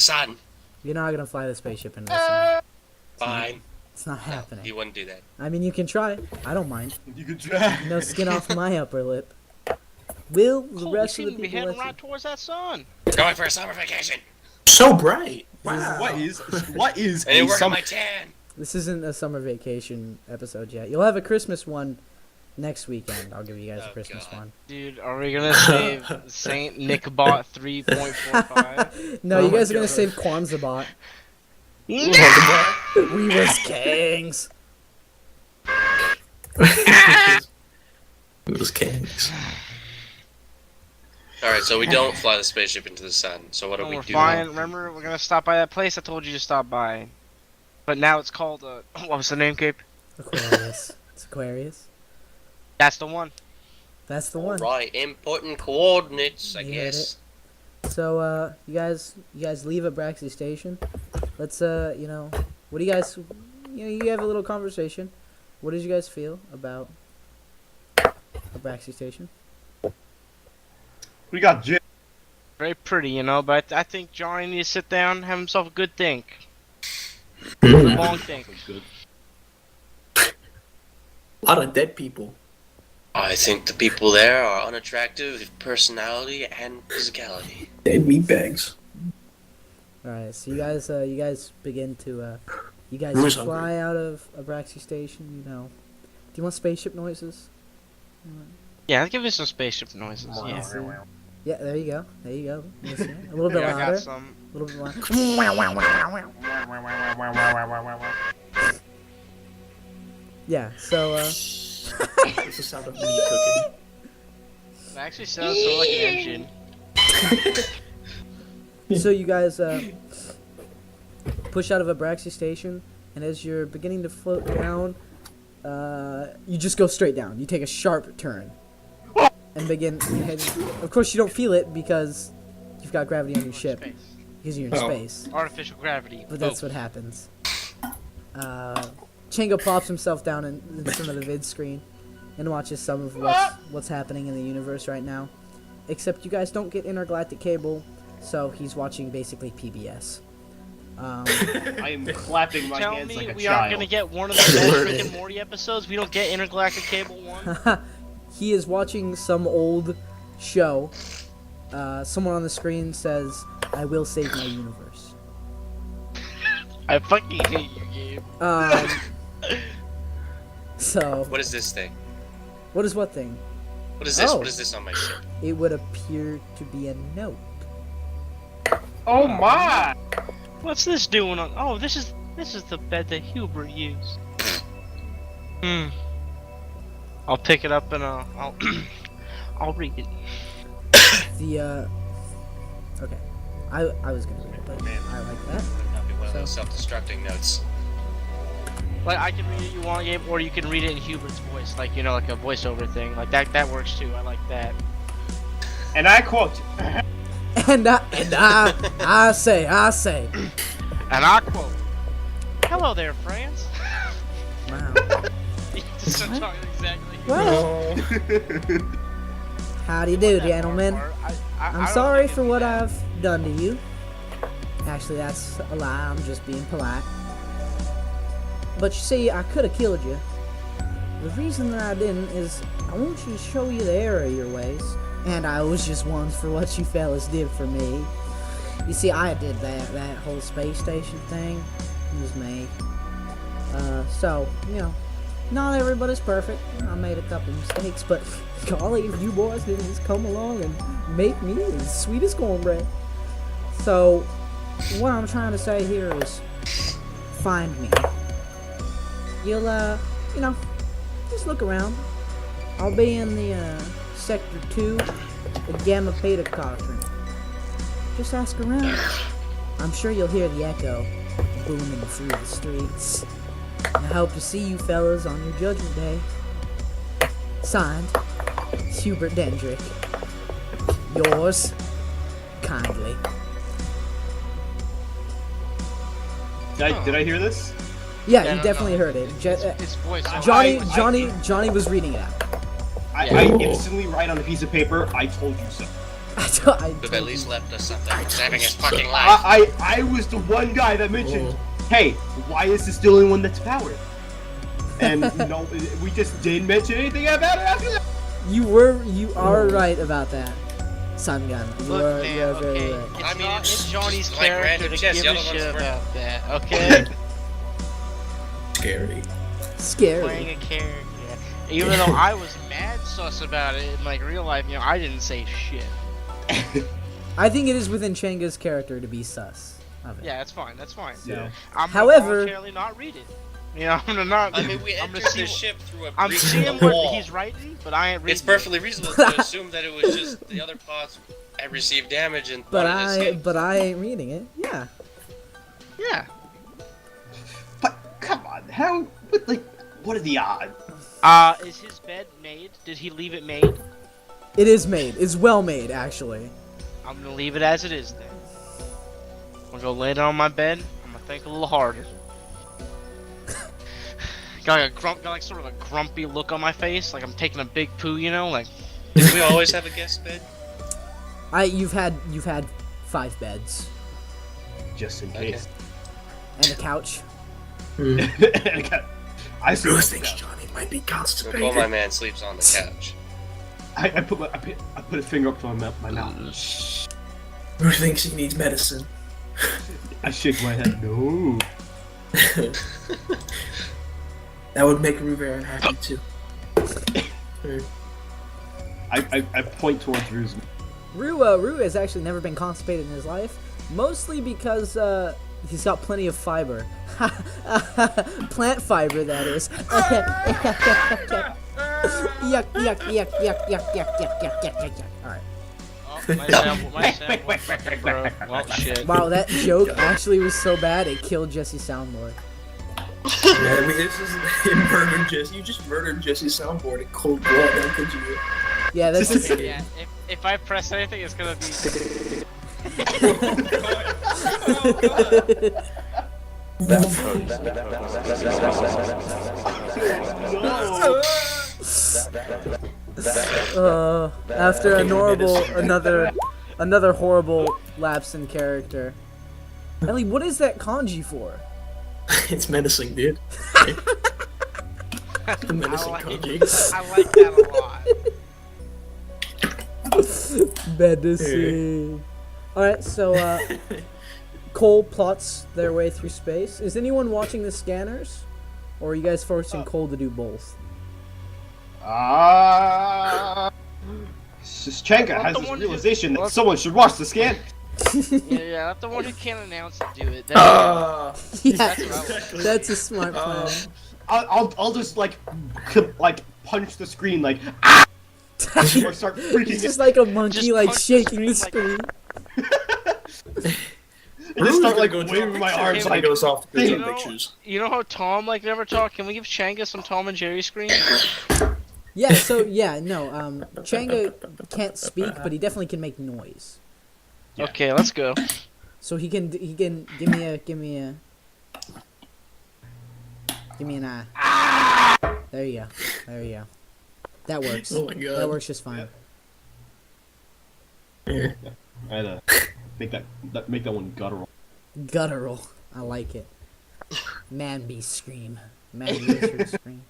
sun. You're not gonna fly the spaceship into the sun. Fine. It's not happening. You wouldn't do that. I mean, you can try. I don't mind. You can try. No skin off my upper lip. Will the rest of the be people heading let you? right towards that sun. Going for a summer vacation. So bright. Wow. What is I didn't a work on summer? my tan. This isn't a summer vacation episode yet. You'll have a Christmas one next weekend. I'll give you guys a Christmas God. one. Dude, are we gonna save Saint Nickbot 3.45? No, Oh you my guys are gonna God. save Kwanzaa bot. Yeah. We was kings. It was kings. Alright, so we don't fly the spaceship into the sun. So what do we We're do? fine. Remember, we're gonna stop by that place I told you to stop by. But now it's called, what was the name, Cape? Aquarius. It's Aquarius. That's the one. That's the one. Right, important coordinates, I You heard guess. So, you guys leave at Braxy Station. Let's, what do you guys, you have a little conversation. What did you guys feel about a Braxy Station? We got Jim. Very pretty, you know, but I think Johnny needs to sit down and have himself a good think. A Long think. Good. lot of dead people. I think the people there are unattractive in personality and physicality. Dead meatbags. Alright, so you guys begin to, you guys Who's fly out of Abraxas Station, Do you want spaceship noises? Yeah, give me some spaceship noises. Yeah. Yeah, there you go. There you go. Listen, a little bit Yeah, I louder. got some. A little bit louder. Yeah, so, It's the sound of me cooking. It actually sounds sort of like an engine. so you guys, push out of Abraxas Station, and as you're beginning to float down, you just go straight down. You take a sharp turn. And begin heading. Of course, you don't feel it because you've got gravity on your ship. Space. Because you're in space. Artificial gravity. But that's what happens. Changa plops himself down in front of the vid screen and watches some of what's happening in the universe right now. Except you guys don't get intergalactic cable, so he's watching basically PBS. I am clapping my Tell hands me like a we aren't child. gonna get one of the best Rick and Morty episodes. We don't get intergalactic cable one. He is watching some old show. Someone on the screen says, "I will save my universe." I fucking hate you, Gabe. So, What is this thing? what is what thing? What is this? Oh. What is this on my ship? It would appear to be a note. Oh my! What's this doing on? Oh, this is the bed that Hubert used. I'll pick it up and I'll I'll read it. The okay, I was gonna read it, but I like that. Would not be one of So- those self-destructing notes. Like I can read it you want, Gabe, or you can read it in Hubert's voice, like like a voiceover thing. Like that works too. I like that. And I quote. And I say, And I quote, "Hello there, friends." wow. You just start talking exactly. Well, howdy do, gentlemen. I'm sorry for what I've done to you. Actually, that's a lie. I'm just being polite. But you see, I could have killed you. The reason that I didn't is I want you to show you the error of your ways. And I was just one for what you fellas did for me. You see, I did that whole space station thing. It was me. So, not everybody's perfect. I made a couple mistakes, but golly, if you boys didn't just come along and make me as sweet as cornbread. So, what I'm trying to say here is, find me. You'll, just look around. I'll be in the, Sector 2, the Gamma Beta Quadrant. Just ask around. I'm sure you'll hear the echo booming through the streets. I hope to see you fellas on your judgment day. Signed, Hubert Dendrick. Yours, kindly. Did I hear this? Yeah, Yeah, you no, definitely no. heard it. His voice. Johnny was reading it out. I instantly write on a piece of paper, I told you so. Could have at least left us something. Saving his fucking life. I was the one guy that mentioned, hey, why is this the only one that's powered? And no, we just didn't mention anything about it after that. You are right about that, Sun Gun. You Look, are man, very okay, right. it's I mean, not it's in Johnny's like character random to chess, give the a other ones shit were- about that, okay? Scary. Scary. Playing a character. Even though I was mad sus about it in like real life, I didn't say shit. I think it is within Changa's character to be sus of it. Yeah, that's fine. That's fine. Yeah. I'm However- gonna voluntarily not read it. I'm gonna not. I mean, we I'm entered gonna see. the ship through a I'm breach seeing in the what wall. he's writing, but I ain't reading. It's perfectly reasonable to assume that it was just the other pods had received damage and But wanted to escape. but I ain't reading it. Yeah. It. Yeah. But come on, how? What are the odds? Is his bed made? Did he leave it made? It is made. It's well made, actually. I'm gonna leave it as it is then. I'm gonna go lay down on my bed. I'm gonna think a little harder. got like sort of a grumpy look on my face, like I'm taking a big poo, like. Did we always have a guest bed? You've had 5 beds Just in Okay. case. and a couch. I see. Rue thinks Johnny might be So constipated. Cole, my man, sleeps on the couch. I put a finger up to my mouth. Rue thinks he needs medicine. I shake my head. No. That would make Rue very unhappy too. I point towards Rue's. Rue has actually never been constipated in his life, mostly because he's got plenty of fiber. Plant fiber, that is. Yuck, yuck, yuck, yuck, yuck, yuck, yuck, yuck, yuck, yuck, yuck. Alright. Oh, my sound went fucking broke. Well, shit. Wow, that joke actually was so bad it killed Jesse's soundboard. Yeah, I mean, this is murdered Jesse. You just murdered Jesse's soundboard in cold blood. How could you? Yeah, that's Yeah, if I press anything, it's gonna be. After another horrible lapse in character. Ellie, what is that kanji for? It's menacing, dude. The menacing kanji. I like that a lot. Medicine. Alright, so Cole plots their way through space. Is anyone watching the scanners? Or are you guys forcing Cole to do both? Changa has this realization that someone should watch the scan. Yeah, let the one who can't announce it do it. Yeah, That's what I like. that's a smart plan. I'll just like punch the screen like or start freaking It's just like a monkey Just like punch the shaking the screen, screen. and just start like go waving my draw arms pictures. like Goes off to You draw know, pictures. you know how Tom never talked? Can we give Changa some Tom and Jerry screen? Yeah, so Changa can't speak, but he definitely can make noise. Yeah. Okay, let's go. So he can give me an eye. There you go. That works. Oh my god. That works just fine. Yeah. I had to make that one guttural. Guttural. I like it. Man beast scream. Man lizard scream.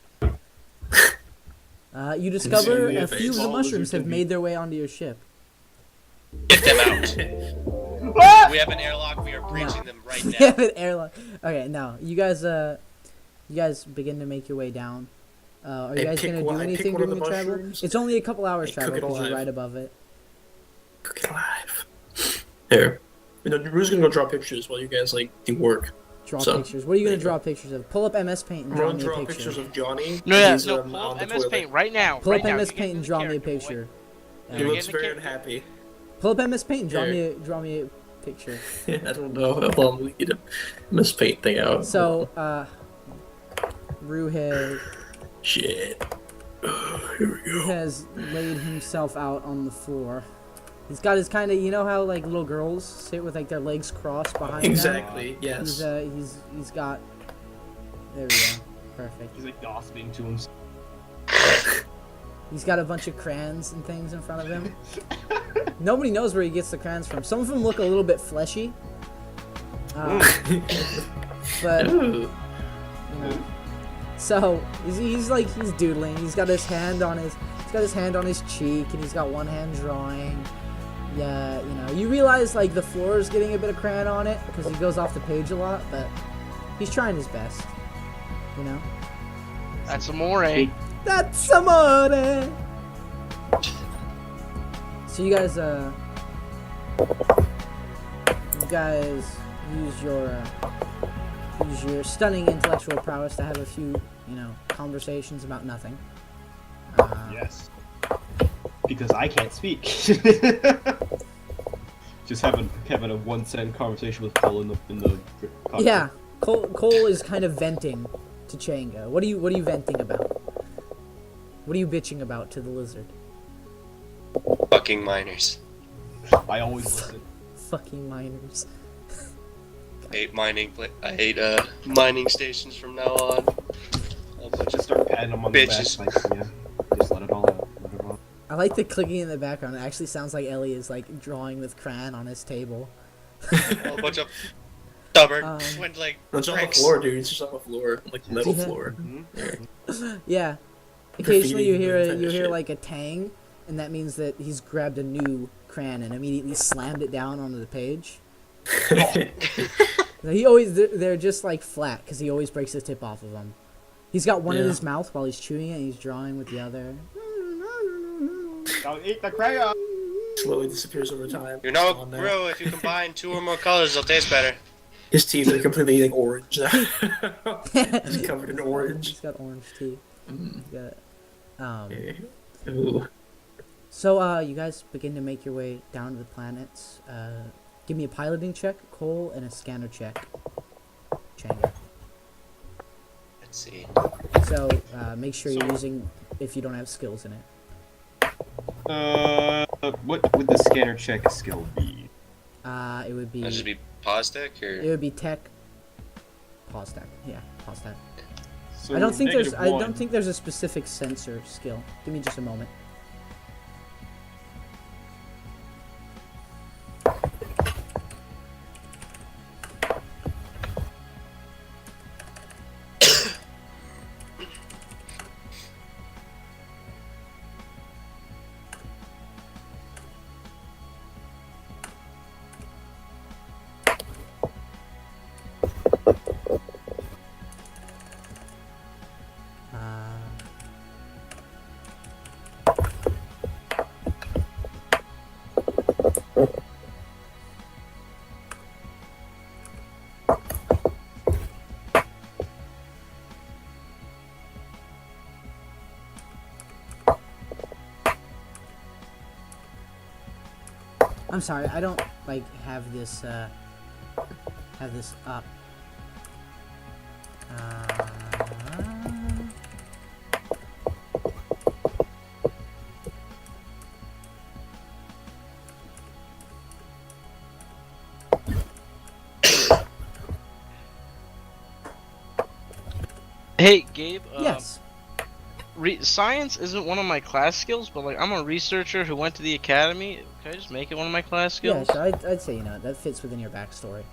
You discover Yeah, a few of the baseball mushrooms lizard have can made their way onto your ship. Get them out. We have an airlock. We are breaching them right now. Yeah, an airlock. Okay, now you guys begin to make your way down. Are you I guys pick gonna one- do I pick anything one of during the the travel? mushrooms. It's only a couple hours I cook travel it because you're alive. right above it. Cook it alive. Here. Rue's gonna go draw pictures while you guys do work. Draw So, pictures. What are you there gonna you draw pictures of? Pull up MS Paint and draw Run me a draw picture. pictures of Johnny. No, and yeah, he's, no, on pull up the MS toilet. Paint right now. Pull right up now. MS You Paint get and in the draw me a character, boy. picture. He You're looks getting very the unhappy. Pull up MS Paint and draw Here. me a picture. I don't know how long we get a mispaint thing out. So, Rue Shit. Here we go. has laid himself out on the floor. He's got his kind of, you know how little girls sit with their legs crossed behind them? Exactly. Yes. He's got. There we go. Perfect. He's like gossiping to him. He's got a bunch of crayons and things in front of him. Nobody knows where he gets the crayons from. Some of them look a little bit fleshy. But, you know. So, he's doodling. He's got his hand on his cheek, and he's got one hand drawing. Yeah, you know, you realize, like, the floor is getting a bit of crayon on it, because he goes off the page a lot, but he's trying his best, you know? That's amore. That's amore! So you guys use your stunning intellectual prowess to have a few, you know, conversations about nothing. Yes. Because I can't speak. Just having a 1 cent conversation with Cole in the yeah, Cole is kind of venting to Changa. What are you venting about? What are you bitching about to the lizard? Fucking miners. I always listen. Fucking miners. I hate mining stations from now on. I'll just start patting them on Bitches. the back. Like, yeah, just let it all out. Let it all out. I like the clicking in the background. It actually sounds like Ellie is like drawing with crayon on his table. A bunch of stubborn, swindling It's on the pricks. floor, dude. It's just on the floor, like metal floor. Yeah. Occasionally you Graffiti hear shit. like a tang, and that means that he's grabbed a new crayon and immediately slammed it down onto the page. They're just like flat because he always breaks the tip off of them. He's got one in his mouth while he's chewing it, and he's drawing with the other. Don't eat the crayon! Slowly disappears over time. You know, On there. bro, if you combine 2 or more colors, they'll taste better. His teeth are completely like orange. He's covered in orange. He's got orange teeth. He's got, Ooh. So, you guys begin to make your way down to the planets. Give me a piloting check, Cole, and a scanner check, Changa. Let's see. So, make sure you're using, if you don't have skills in it. What would the scanner check skill be? It would be... That'd just be pause deck, or? It would be tech... Pause tech. Yeah, pause tech. So I don't think -1. I don't think there's a specific sensor skill. Give me just a moment. I'm sorry, I don't like have this up. Hey, Gabe. Yes. Science isn't one of my class skills, but like I'm a researcher who went to the academy. Can I just make it one of my class Yeah, skills? so I'd say, you know, that fits within your backstory.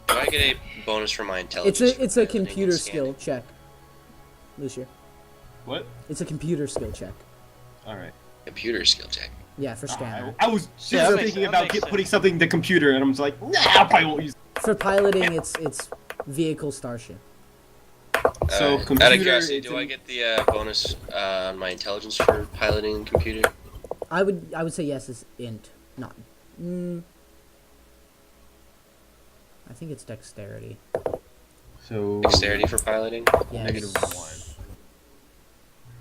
Do I get a bonus for my intelligence? It's a for piloting computer and skill scanning? check, Lucia. What? It's a computer skill check. Alright. Computer skill check. Yeah, for scanner. I was just Yeah, that makes thinking sense, about that makes putting something in the computer, and I'm just like, nah, I probably won't use it. For piloting, it's vehicle starship. So, Out of computer, curiosity, it's do I in- get the bonus on my intelligence for piloting and computer? I would say yes is int, not. I think it's dexterity. So... Dexterity for piloting? Yes. -1.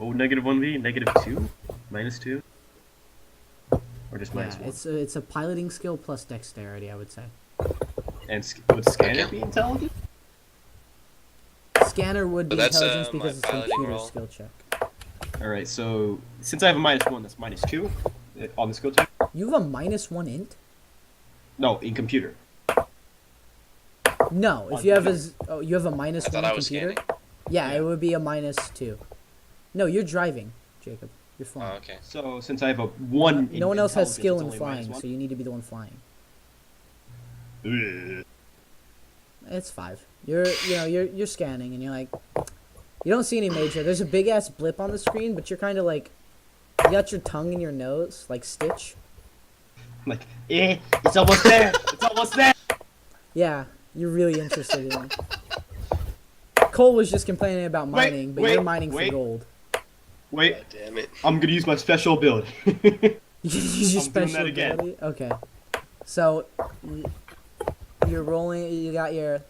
Oh, -1v? -2? -2? Or just Yeah, -1? it's a piloting skill plus dexterity, I would say. And would scanner Okay. be intelligent? Scanner would be So that's, intelligence my because it's a piloting computer roll. skill check. Alright, so since I have a -1, that's -2 on the skill check? You have a -1 int? No, in computer. No, if On you have computer. you have a -1 I thought I was computer. scanning. Yeah, it would be a -2. No, you're driving. Jacob. You're flying. Oh, okay. So since I have a 1 No one else has skill in intelligence, it's flying, only so you need to be the one flying. -1. It's 5. You're scanning and you're like, you don't see any major. There's a big ass blip on the screen, but you're kind of like, you got your tongue in your nose, like Stitch. Like, it's almost there. It's almost there. Yeah, you're really interested in it. Cole was just complaining about mining, but you're mining for gold. Wait, God damn it. I'm gonna use my special ability. You use your I'm doing special that again. ability? Okay. So, you're rolling, you got your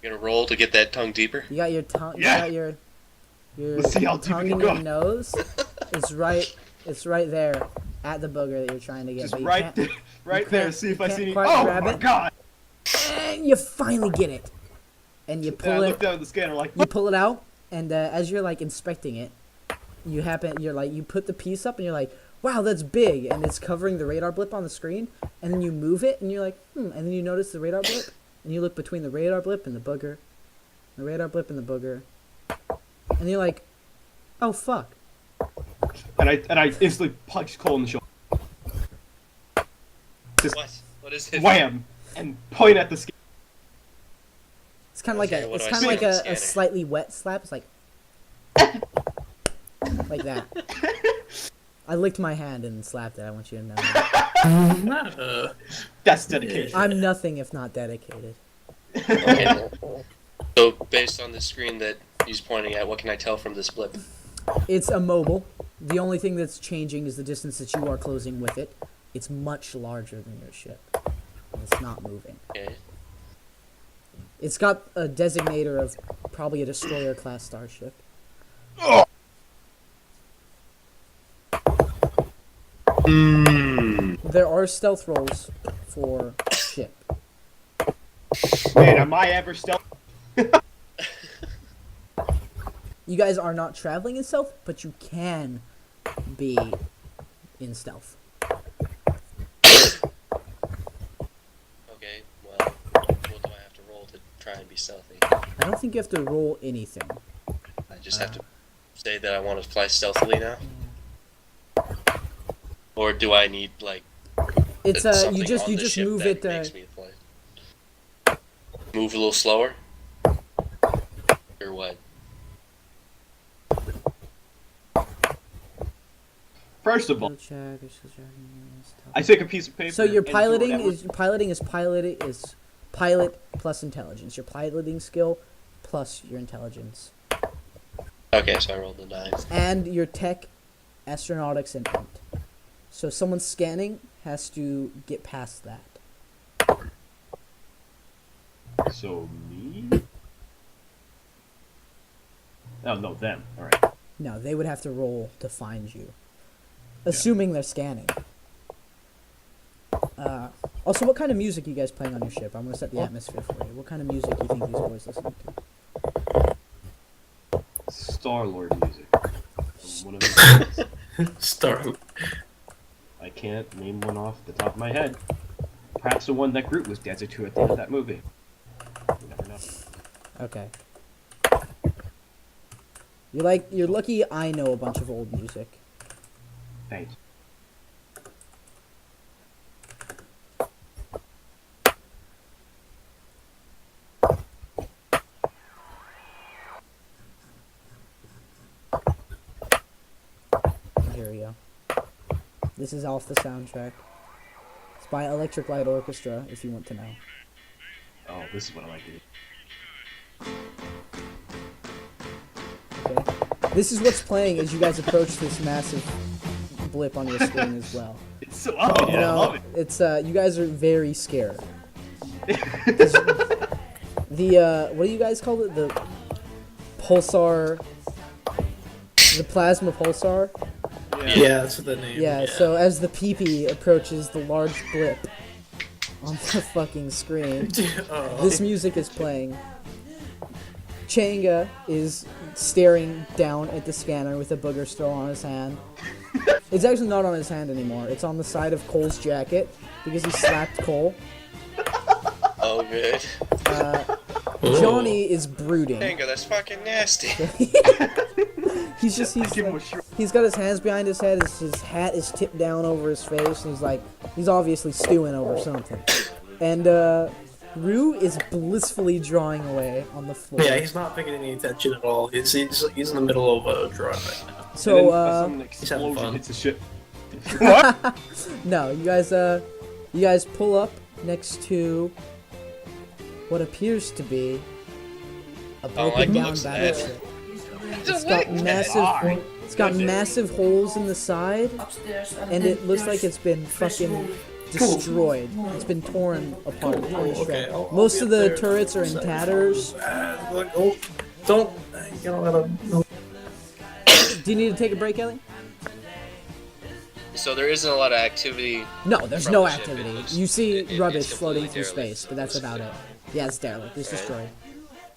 You're gonna roll to get that tongue deeper? tongue, Yeah. you got your Let's see how deep tongue we can in your go. nose. It's right there at the booger that you're trying to get. Just but you right can't- there, right there. See if I can't see any. quite Oh grab my it. god! And you finally get it. And you And I pull looked it, down at the scanner like, you pull it out, and as you're like inspecting it, you put the piece up and you're like, wow, that's big, and it's covering the radar blip on the screen, and then you move it and you're like, and then you notice the radar blip, and you look between the radar blip and the booger, the radar blip and the booger, and you're like, oh fuck. and I instantly punched Cole in the shoulder. Just What? What is it? wham! And point at the scanner. It's kind of like Okay, what it's do I kind see of like on the a scanner? slightly wet slap. It's like, like that. I licked my hand and slapped it. I want you to know that. That's dedication. I'm nothing if not dedicated. Okay. So, based on the screen that he's pointing at, what can I tell from this blip? It's a mobile. The only thing that's changing is the distance that you are closing with it. It's much larger than your ship. And it's not moving. Okay. It's got a designator of probably a destroyer-class starship. There are stealth rolls for ship. Man, am I ever stealth? You guys are not traveling in stealth, but you can be in stealth. Okay, well, what do I have to roll to try and be stealthy? I don't think you have to roll anything. I just have to say that I want to fly stealthily now? Or do I need, like, It's something you just on the ship move that it. makes me fly? Move a little slower? Or what? First of all, I take a piece of paper. So your and do piloting whatever- is pilot plus intelligence. Your piloting skill plus your intelligence. Okay, so I rolled a 9. And your tech, astronautics, and int. So someone scanning has to get past that. So me? Oh no, them. All right. No, they would have to roll to find you. Assuming they're scanning. Also, what kind of music are you guys playing on your ship? I'm going to set the atmosphere for you. What kind of music do you think these boys listening to? Star-Lord music. One of his Star. I can't name one off the top of my head. Perhaps the one that Groot was dancing to at the end of that movie. You never know. Okay. You're lucky I know a bunch of old music. Thanks. Here we go. This is off the soundtrack. It's by Electric Light Orchestra, if you want to know. Oh, this is what I like to do. Okay. This is what's playing as you guys approach this massive blip on your screen as well. It's so up in it. I love it. It's you guys are very scared. The what do you guys call it? The pulsar, the plasma pulsar. Yeah, that's what the name. Yeah. So as the peepee approaches the large blip on the fucking screen, Oh. this music is playing. Changa is staring down at the scanner with a booger still on his hand. It's actually not on his hand anymore. It's on the side of Cole's jacket because he slapped Cole. Oh, good. Johnny is brooding. Tango, that's fucking nasty. He's Give him a like, short He's got his hands behind his head. His hat is tipped down over his face, and he's obviously stewing over something. And Rue is blissfully drawing away on the floor. Yeah, he's not paying any attention at all. He's in the middle of a drawing right now. So an he's having fun. explosion hits the ship. What? no, you guys pull up next to what appears to be a broken down battleship. It's got massive holes in the side, and it looks like it's been fucking destroyed. It's been torn apart. Okay, Most of the turrets are in tatters. Don't. You know what? Do you need to take a break, Ellie? So there isn't a lot of activity. No, there's from no the ship. activity. It looks- You see it- rubbish it's floating completely through derelict. space, but that's Looks about it. derelict. Yeah, it's derelict. It's Right. destroyed.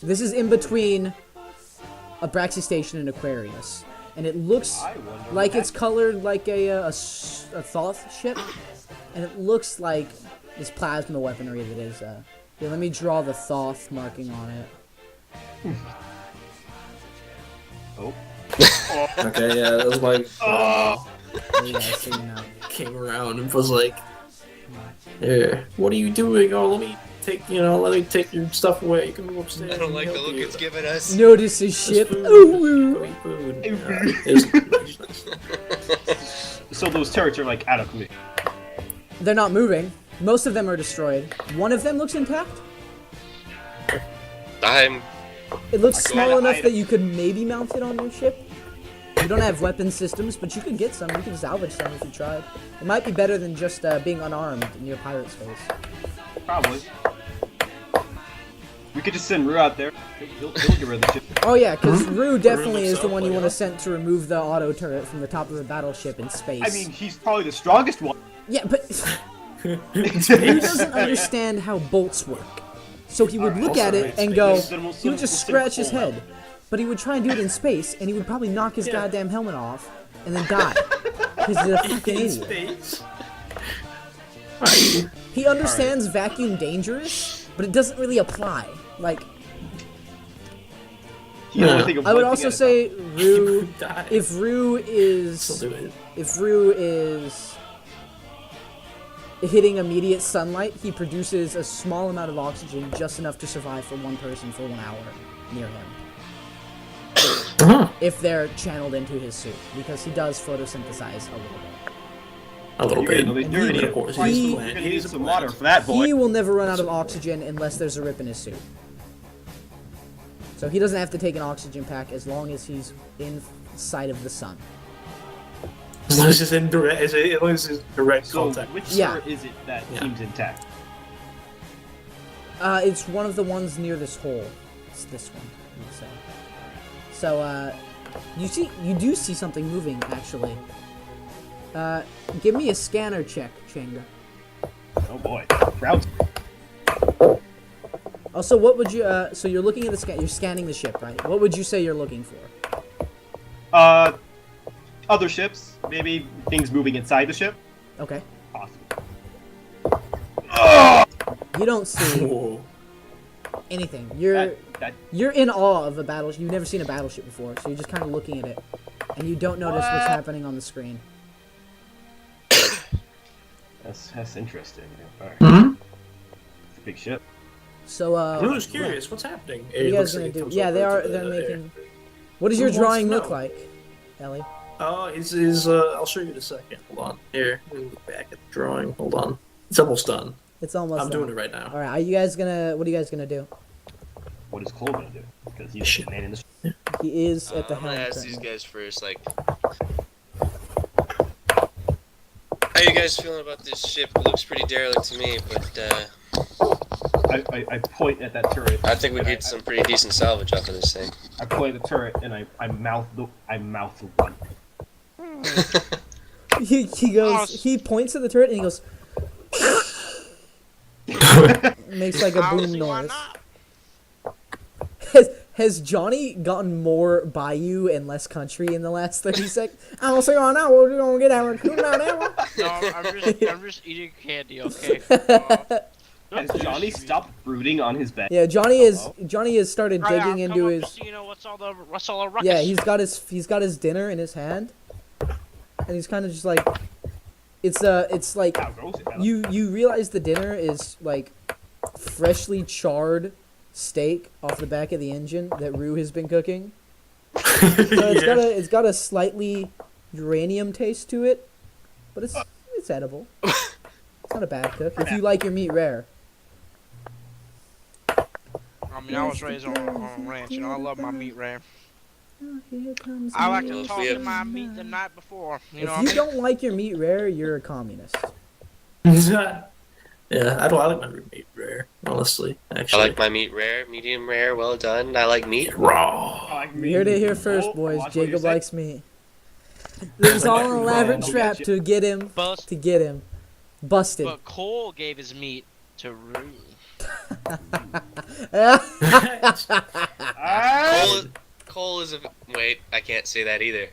This is in between a Braxy Station and Aquarius, and it looks like it's colored like a Thoth ship, and it looks like this plasma weaponry that is. Yeah, let me draw the Thoth marking on it. Oh. Okay, yeah, that was like. You guys see now. Came around and was like, "Yeah, what are you doing? Oh, let me take your stuff away. You can move upstairs." I don't like the help look you." it's giving us. Notice his There's ship. food. Ooh. Go eat food. Yeah, So those turrets are like out of commission. They're not moving. Most of them are destroyed. One of them looks intact. It looks small enough that you could maybe mount it on your ship. You don't have weapon systems, but you could get some. You could salvage some if you tried. It might be better than just being unarmed in your pirate space. Probably. We could just send Rue out there. He'll get rid of the ship. Oh yeah, because Rue definitely is looks the one you up, want yeah. to send to remove the auto turret from the top of the battleship in space. I mean, he's probably the strongest one. yeah, but he doesn't understand how bolts work. So he would look at it and go, he would just scratch his head. But he would try and do it in space, and he would probably knock his goddamn helmet off, and then die. Because he's a fucking idiot. He understands vacuum dangerous, but it doesn't really apply. Like, He can only think of I would one thing also at a say Rue, Die. if Rue Still do it. is hitting immediate sunlight, he produces a small amount of oxygen, just enough to survive for one person for 1 hour near him. If they're channeled into his suit, because he does photosynthesize a little bit. A little You're bit. gonna need- you're gonna But need- of course, Christ, he's He- a You're plant. gonna need He's a some plant. water for that boy. He will never run out of oxygen unless there's a rip in his suit. So he doesn't have to take an oxygen pack as long as he's inside of the sun. As long as it's in direct, as long as it's direct So, contact. which Yeah. turret is it that Yeah. seems intact? It's one of the ones near this hole. It's this one, I would say. So, you do see something moving, actually. Give me a scanner check, Changa. Oh boy. Routes. Also, what would you, so you're looking at the you're scanning the ship, right? What would you say you're looking for? Other ships. Maybe things moving inside the ship. Okay. Possible. You don't see Whoa. anything. You're in awe of a battleship. You've never seen a battleship before, so you're just kind of looking at it, and you don't notice what's happening on the screen. That's interesting. Alright. Mm-hmm. It's a big ship. So, I'm just curious, what's happening? what are you guys gonna do? Yeah, they're making. What does your Who wants drawing to look know? like, Ellie? Oh, I'll show you in a second. Hold on. Here, let me look back at the drawing. Hold on. It's almost done. It's almost. I'm done. doing it right now. All right, are you guys gonna? What are you guys gonna do? What is Cole gonna do? Because he's the man in the He is at the I'm gonna helm. ask these currently. guys first, like, how you guys feeling about this ship? It looks pretty derelict to me, but I point at that turret. I think we and get some pretty decent salvage off of this thing. I point at the turret and I mouth the one. He goes. He points at the turret and he goes. Makes like a boom Honestly, why noise. not? Has Johnny gotten more bayou and less country in the last 30 seconds? I don't see why not. We're gonna get our cool down now. No, I'm just eating candy, okay? Has Johnny stopped brooding on his bed? Yeah, Johnny has started Right, digging I'll into come up his. to see, what's all the ruckus? Yeah, he's got his dinner in his hand, and he's kind of just like, it's like How gross is that? you realize the dinner is like freshly charred steak off the back of the engine that Rue has been cooking. So it's got a slightly uranium taste to it, but it's edible. It's not a bad cook if you like your meat rare. I mean, I was raised on a ranch, and I love my meat rare. Oh, here comes I like meat. to If toss we in have- my meat the night before. You know If what you I mean? don't like your meat rare, you're a communist. Yeah, I like my meat rare, honestly. I Actually, like my meat rare, medium rare, well done. I like meat. raw. You heard it here first, boys. Watch what you Jacob say. likes meat. There's all an elaborate I'll trap get to get him. Bust. Busted. But Cole gave his meat to Rue. Cole, Cole is a. Wait, I can't say that either.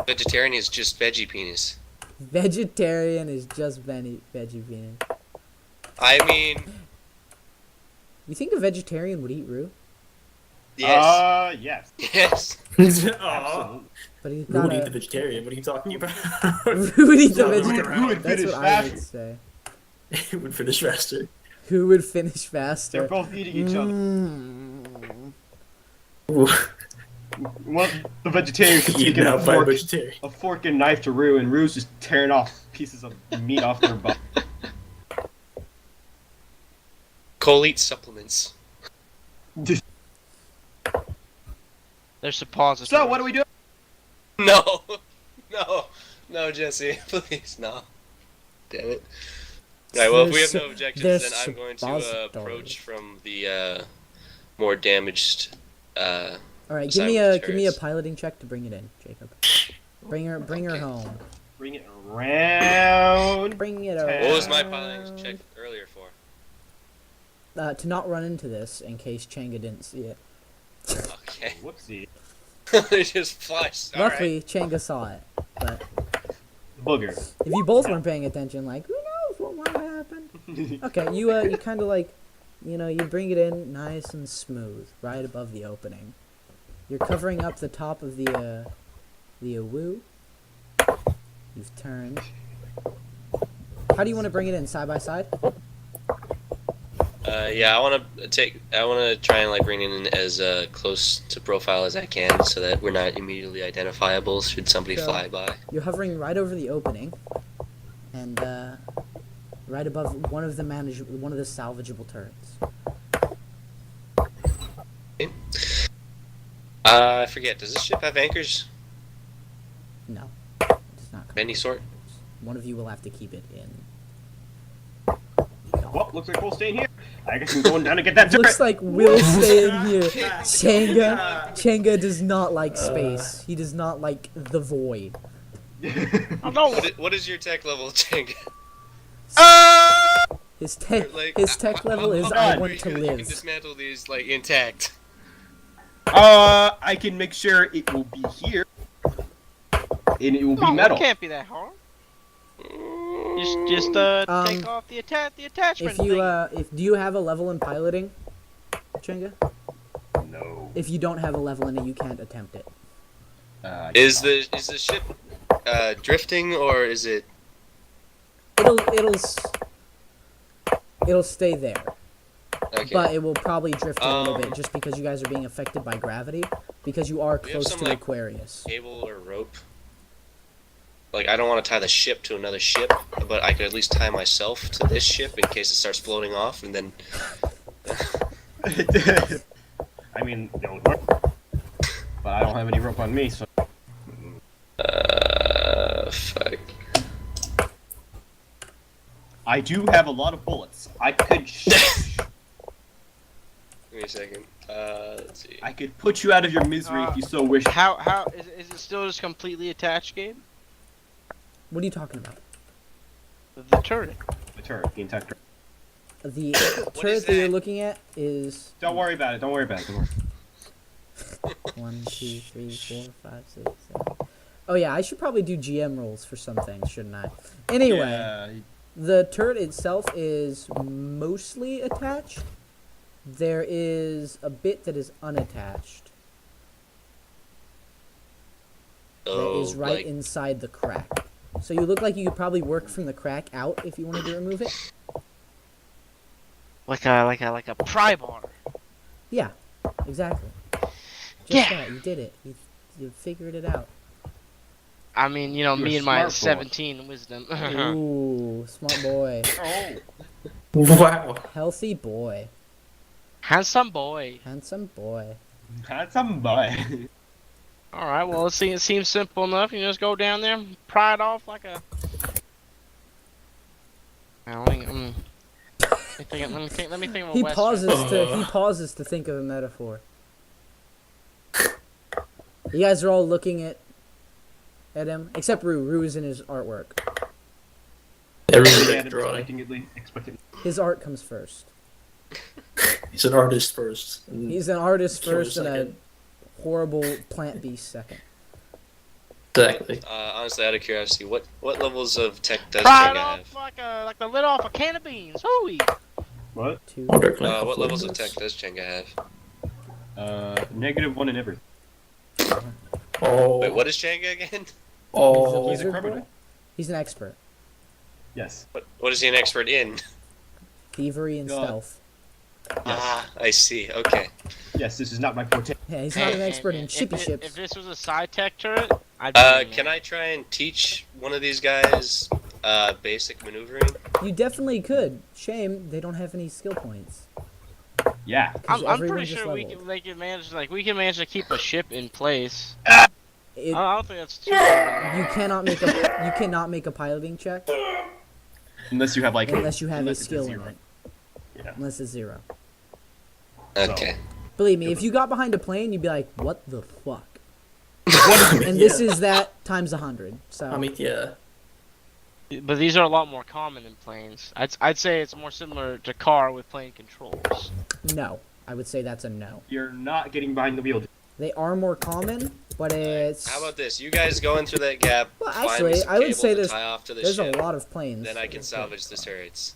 Vegetarian is just veggie penis. Vegetarian is just veggie penis. I mean, You think a vegetarian would eat Rue? yes. Yes. Yes. Absolutely. But he's Who would eat the got a... vegetarian? What are you talking about? Who would eat the Who would- vegetarian? who would That's finish what I would faster? say. It would finish faster. Who would finish They're faster? both eating each other. Ooh, Well, the vegetarian could take eaten a out by a fork, vegetarian. a fork and knife to Rue, and Rue's just tearing off pieces of meat off their butt. Cole eats supplements. There's suppositories. So, what do we do? No. No, Jesse. Please, no. Damn it. Alright, well, if we have no objections, there's then I'm going to suppositories. approach from the more damaged. All right, Side give with me a turrets. piloting check to bring it in, Jacob. Bring her Okay. home. Bring it around. Bring it What over. What was my piloting check earlier for? To not run into this in case Changa didn't see it. Okay. Whoopsie. It just flashed. Alright. Luckily, Changa saw it. But Booger. if you both weren't paying attention, like, who knows what might happen? Okay, you kind of like, you bring it in nice and smooth, right above the opening. You're covering up the top of the woo. You've turned. How do you want to bring it in? Side by side? Yeah, I want to try and like bring it in as close to profile as I can, so that we're not immediately identifiable should somebody So- fly by. You're hovering right over the opening, and right above one of the salvageable turrets. I forget. Does this ship have anchors No, it does not. of any sort? One of you will have to keep it in. Well, looks like we'll stay in here. I guess I'm going down to get that Looks turret. like we'll stay in here. Changa does not like space. He does not like the void. Oh, no. What is your tech level, Chang? His tech level is I want to You can live. dismantle these like intact. I can make sure it will be here. And it will be No, metal. It can't be that hard. Just take off the attachment. If you do you have a level in piloting, Changa? No. If you don't have a level in it, you can't attempt it. Is the ship drifting or is it? It'll stay there. Okay. But it will probably drift a little Um, bit just because you guys are being affected by gravity, because you are We have close some, to like, Aquarius. Cable or rope? Like, I don't want to tie the ship to another ship, but I could at least tie myself to this ship in case it starts floating off, and then. I mean, it would work. But I don't have any rope on me, so. Fuck. I do have a lot of bullets. I could. Give me a second. Let's see. I could put you out of your misery if you so wish. How is it still just completely attached, Gabe? What are you talking about? The turret. The turret, the entire turret. The What turret is that you're that? looking at is Don't worry about it. Don't worry about it. Don't worry. 1, 2, 3, 4, 5, 6, 7. Oh yeah, I should probably do GM rolls for some things, shouldn't I? Anyway, Yeah, the turret itself is mostly attached. There is a bit that is unattached. Oh, that is right like, inside the crack. So you look like you could probably work from the crack out if you wanted to remove it. Like a pry bar. Yeah, exactly. Just Yeah. that, you did it. You figured it out. I mean, You're me a and my smart boy. 17 wisdom. Ooh, smart boy. Oh. Wow. Healthy boy. Handsome boy. Handsome boy. That's some boy. All right, well, it seems simple enough. You just go down there, pry it off like a. Let me think of a He Western. pauses to think of a metaphor. You guys are all looking at him, except Rue. Rue is in his artwork. Everything's drawing. Expecting. His art comes first. He's an artist first. And He's an artist killer first and a second. horrible plant beast second. Exactly. honestly, out of curiosity, what levels of tech does Pry it Changa off have? like the lid off a can of beans. Hooey. What? 2. Wonder can I What upload levels of this? tech does Changa have? -1 in everything. Oh. Wait, what is Changa again? Oh. He's a Wizard criminal. boy? He's an expert. Yes. What is he an expert in? Thievery and God. stealth. Ah, I see. Okay. Yes, this is not my forte. Yeah, he's not an expert in shippy If ships. this was a side tech turret, I'd be Can I try and teach one of these guys basic maneuvering? You definitely could. Shame they don't have any skill points. Yeah. 'Cause I'm everyone pretty just sure leveled. we can manage to keep a ship in place. It, I don't think that's too. you cannot make a piloting check Unless you have like. unless you have a unless it's skill in zero. it. Yeah. Unless it's 0. Okay. Believe me, if you got behind a plane, you'd be like, "What the fuck?" What? And this is that times 100. So I mean, yeah. But these are a lot more common than planes. I'd say it's more similar to car with plane controls. no, I would say that's a no. You're not getting behind the wheel. They are more common, but it's How about this? You guys go in through that gap. Well, find me actually, some I would cable say to tie off to the there's a ship, lot of planes. Then I can salvage the turrets.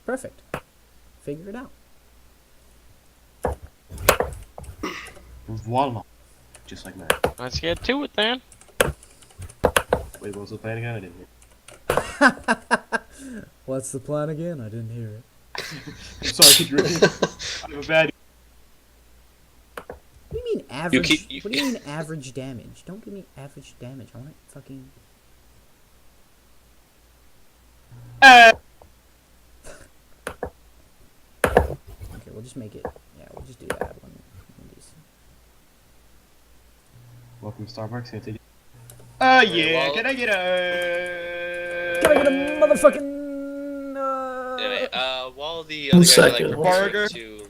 Perfect. Figure it out. Voila. Just like that. Let's get to it then. Wait, what was the plan again? I didn't hear. What's the plan again? I didn't hear it. I'm sorry, could you repeat? I have a bad. What do you mean average? you- What do you mean average damage? Don't give me average damage. I want it fucking. Okay, we'll just make it. Yeah, we'll just do that one. Welcome to Starbucks. Can I take it? Yeah. well- Can I get a? Can I get a motherfucking? Anyway, while the One other guys are like second. preparing Burger. to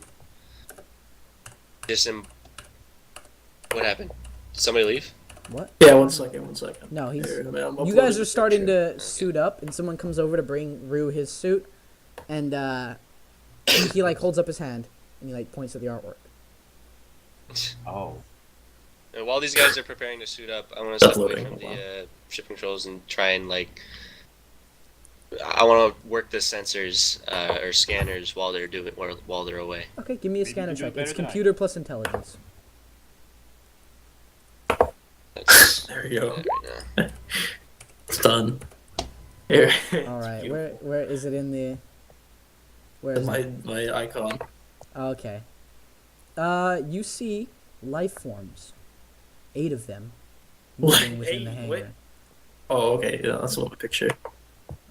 What happened? Did somebody leave? What? Yeah, one second. No, he's. Here, I mean, I'm You guys uploading are starting the to suit up, and someone comes over to bring Rue his suit, and he like holds up his hand, and he like points at the artwork. Oh. And while these guys are preparing to suit up, I want to step away Uploading, from hold the ship controls and try and I want to work the sensors or scanners while they're while they're away. Okay, give me a Maybe scanner you do it check. better It's than I computer plus intelligence. That's There you go. right now. It's done. Here. All right, where is it in the? Where is it? my icon. Okay. You see life forms, 8 of them, moving within the 8? hangar. Wait. Oh, okay. Yeah, that's what my picture.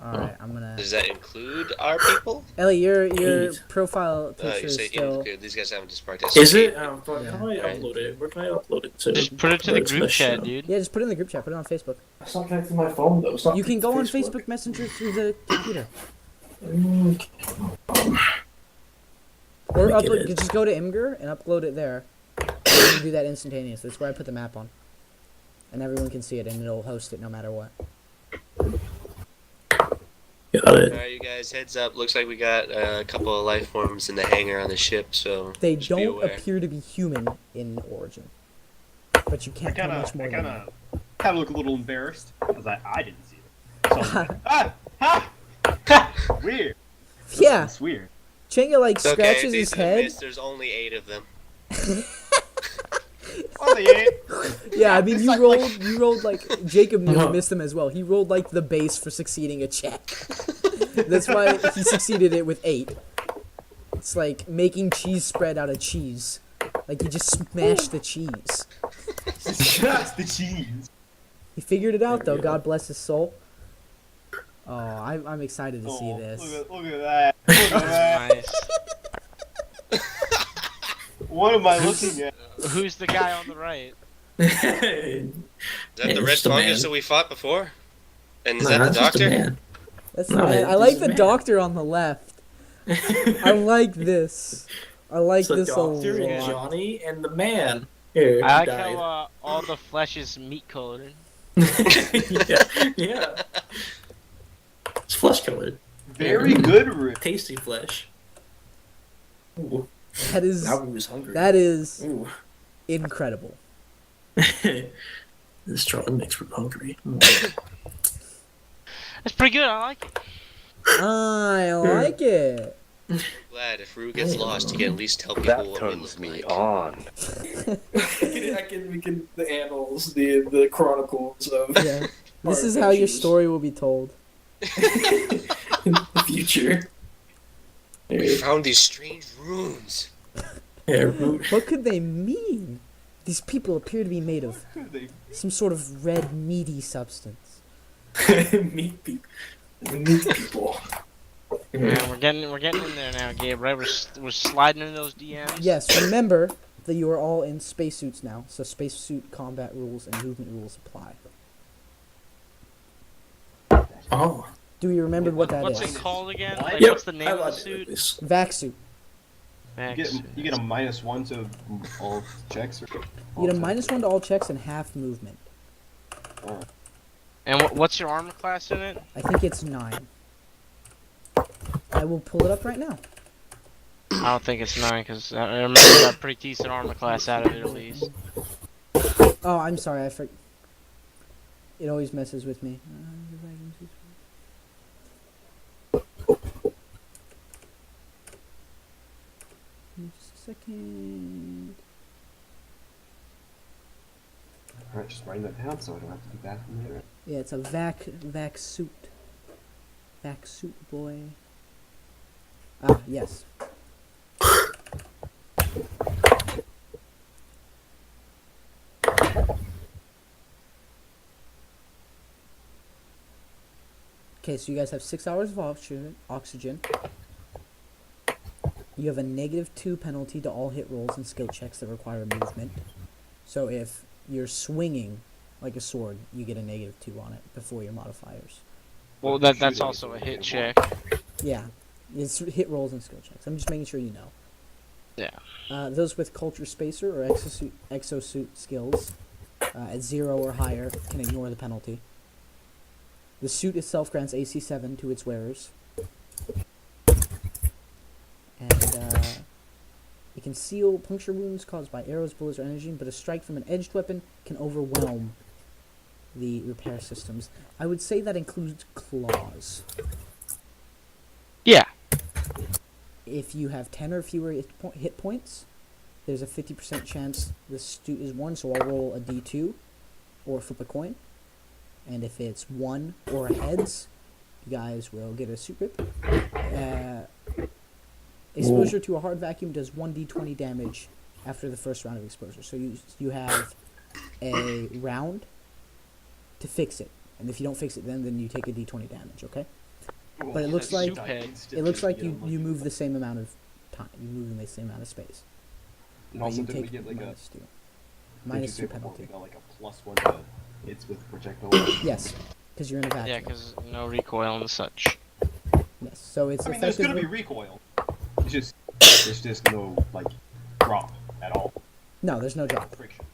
All right, I'm gonna. Does that include our people? Ellie, your 8. profile picture You is say still. include. These guys haven't just sparked Is it? Yeah. How do I upload it? Where can I upload it to? Just put it to the Where's group my chat, show? dude. Yeah, just put it in the group chat. Put it on Facebook. It's not connected to my phone though. It's not You can go on Facebook. Facebook Messenger through the computer, or Let me upload. get it. Just go to Imgur and upload it there. And you can do that instantaneously. That's where I put the map on, and everyone can see it, and it'll host it no matter what. Got it. Alright, you guys, heads up. Looks like we got a couple of life forms in the hangar on the ship, so They just be don't aware. appear to be human in Origin, but you I can't tell kinda, much more I than that. kinda look a little embarrassed because I didn't see it. So I'm like, ha! Weird. Yeah, It's weird. Changa like It's okay, scratches these his are the head. mist, there's only 8 of them. Oh, yeah. Yeah, I mean, It's you like- rolled like Jacob nearly No. missed him as well. He rolled like the base for succeeding a check. That's why he succeeded it with 8. It's like making cheese spread out of cheese. Like you just smashed the cheese. That's the cheese. He figured it out though. Yeah. God bless his soul. Oh, I'm excited to see this. Look at that. Look at that. Nice. What am I looking at? Who's the guy on the right? Is that Yeah, the red just a man. fungus that we fought before? And is Nah, that the that's just a doctor? man. That's No, man. I it's like just the man. doctor on the left. I like this. I like It's the this a doctor and lot. Johnny and the man. Here, I like he died. how all the flesh is meat colored. yeah. It's flesh colored. Very good, Rick. Tasty flesh. Ooh, That is now he was hungry. Ooh, incredible. This Charlie makes me hungry. That's pretty good. I like it. I like it. Glad if Rue gets lost, you can at least tell people That what we turns look me like. on. we can the annals, the chronicles of Yeah. This is how your story will be told. in the future. We Here, found these strange runes. here, What could they mean? These people appear to be made of some sort of red, meaty substance. meet people. Meet people. Yeah, we're getting in there now, Gabe. Right? We're sliding in those DMs. Yes, remember that you are all in spacesuits now, so spacesuit combat rules and movement rules apply. Oh. Do you remember what that What's is? it called again? Like, Yep. what's the name I of the like suit? this. Vac suit. You get a -1 to all checks. Or You get a -1 to all checks and half movement. And what's your armor class in it? I think it's 9. I will pull it up right now. I don't think it's 9 because I remember you got a pretty decent armor class out of it at least. Oh, I'm sorry, it always messes with me. Just a second. Alright, just writing that down so I don't have to do that from later. Yeah, it's a vac suit. Vac suit boy. Ah, yes. Okay, so you guys have 6 hours of oxygen. You have a -2 penalty to all hit rolls and skill checks that require movement. So if you're swinging like a sword, you get a -2 on it before your modifiers. Well, that's also a hit check. Yeah, it's hit rolls and skill checks. I'm just making sure you know. Yeah. Those with culture spacer or exosuit skills at 0 or higher can ignore the penalty. The suit itself grants AC 7 to its wearers. And it can seal puncture wounds caused by arrows, bullets, or energy, but a strike from an edged weapon can overwhelm the repair systems. I would say that includes claws. Yeah. If you have 10 or fewer hit points, there's a 50% chance the suit is worn, so I'll roll a d2 or flip a coin. And if it's 1 or heads, you guys will get a suit rip. Exposure to a hard vacuum does 1d20 damage after the first round of exposure. So you have a round to fix it. And if you don't fix it then you take a d20 damage, okay? But it looks like you move the same amount of time. You move in the same amount of space. And But also, you did we take get like a -2 penalty. We got like a +1 to hits with projectile. Yes, because you're in a vacuum. Yeah, because no recoil and such. Yes, so it's I mean, there's gonna effectively... be recoil. There's just no like drop at all. No, there's no drop. Friction.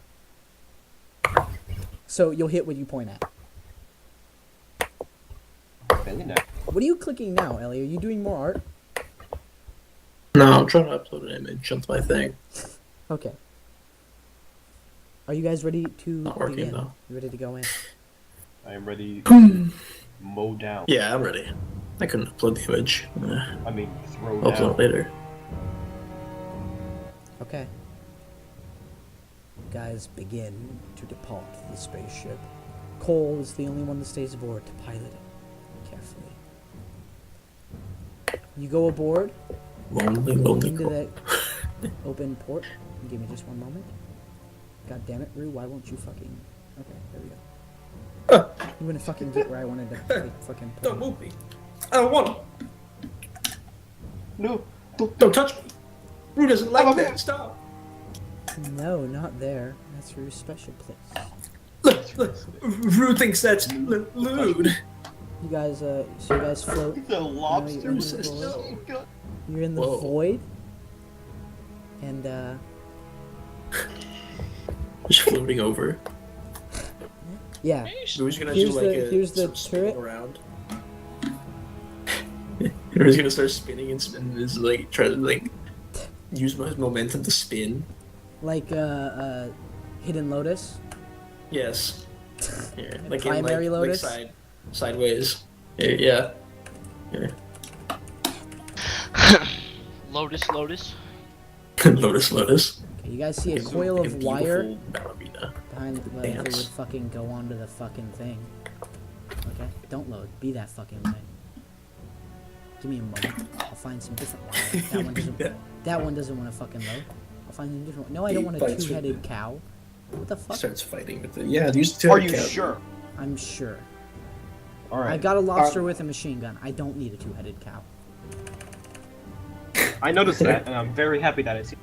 So you'll hit what you point at. Bending that. What are you clicking now, Ellie? Are you doing more art? No, I'm trying to upload an image onto my thing. Okay. Are you guys ready to Not working, begin? though. You ready to go in? I am ready. Mow down. Yeah, I'm ready. I couldn't upload the image. I mean, throw I'll upload down. it later. Okay. guys begin to depart the spaceship. Cole is the only one that stays aboard to pilot it carefully. You go aboard Lonely into Cole. that open port. Give me just one moment. God damn it, Rue, why won't you fucking... Okay, there we go. You wouldn't fucking get where I wanted to fucking put Don't him. move me. I don't want him. No. Don't touch me. Rue doesn't like that. Stop. No, not there. That's Rue's special place. Look. Rue thinks that's lewd. You guys, so you guys float. The lobster No, says no. God. You're in the Whoa. void. And, Just floating over. yeah. Rue's gonna Here's do like here's the some spinning turret. around. Rue's gonna start spinning and spinning. Is like try to like use his momentum to spin. Like, Hidden Lotus. Yes. Yeah, like Primary in Lotus? sideways. Yeah. Lotus. Lotus. Okay, you guys see a coil of Beautiful wire ballerina. behind whatever Dance. would fucking go onto the fucking thing. Okay, don't load. Be that fucking way. Give me a moment. I'll find some different wire. That one doesn't want to fucking load. I'll find a different one. No, I don't want a Bites with two-headed it. cow. What the fuck? Starts fighting with it. Yeah, use the Are you sure? I'm sure. All right. I got a lobster with a machine gun. I don't need a two-headed cow. I noticed that, and I'm very happy that I see.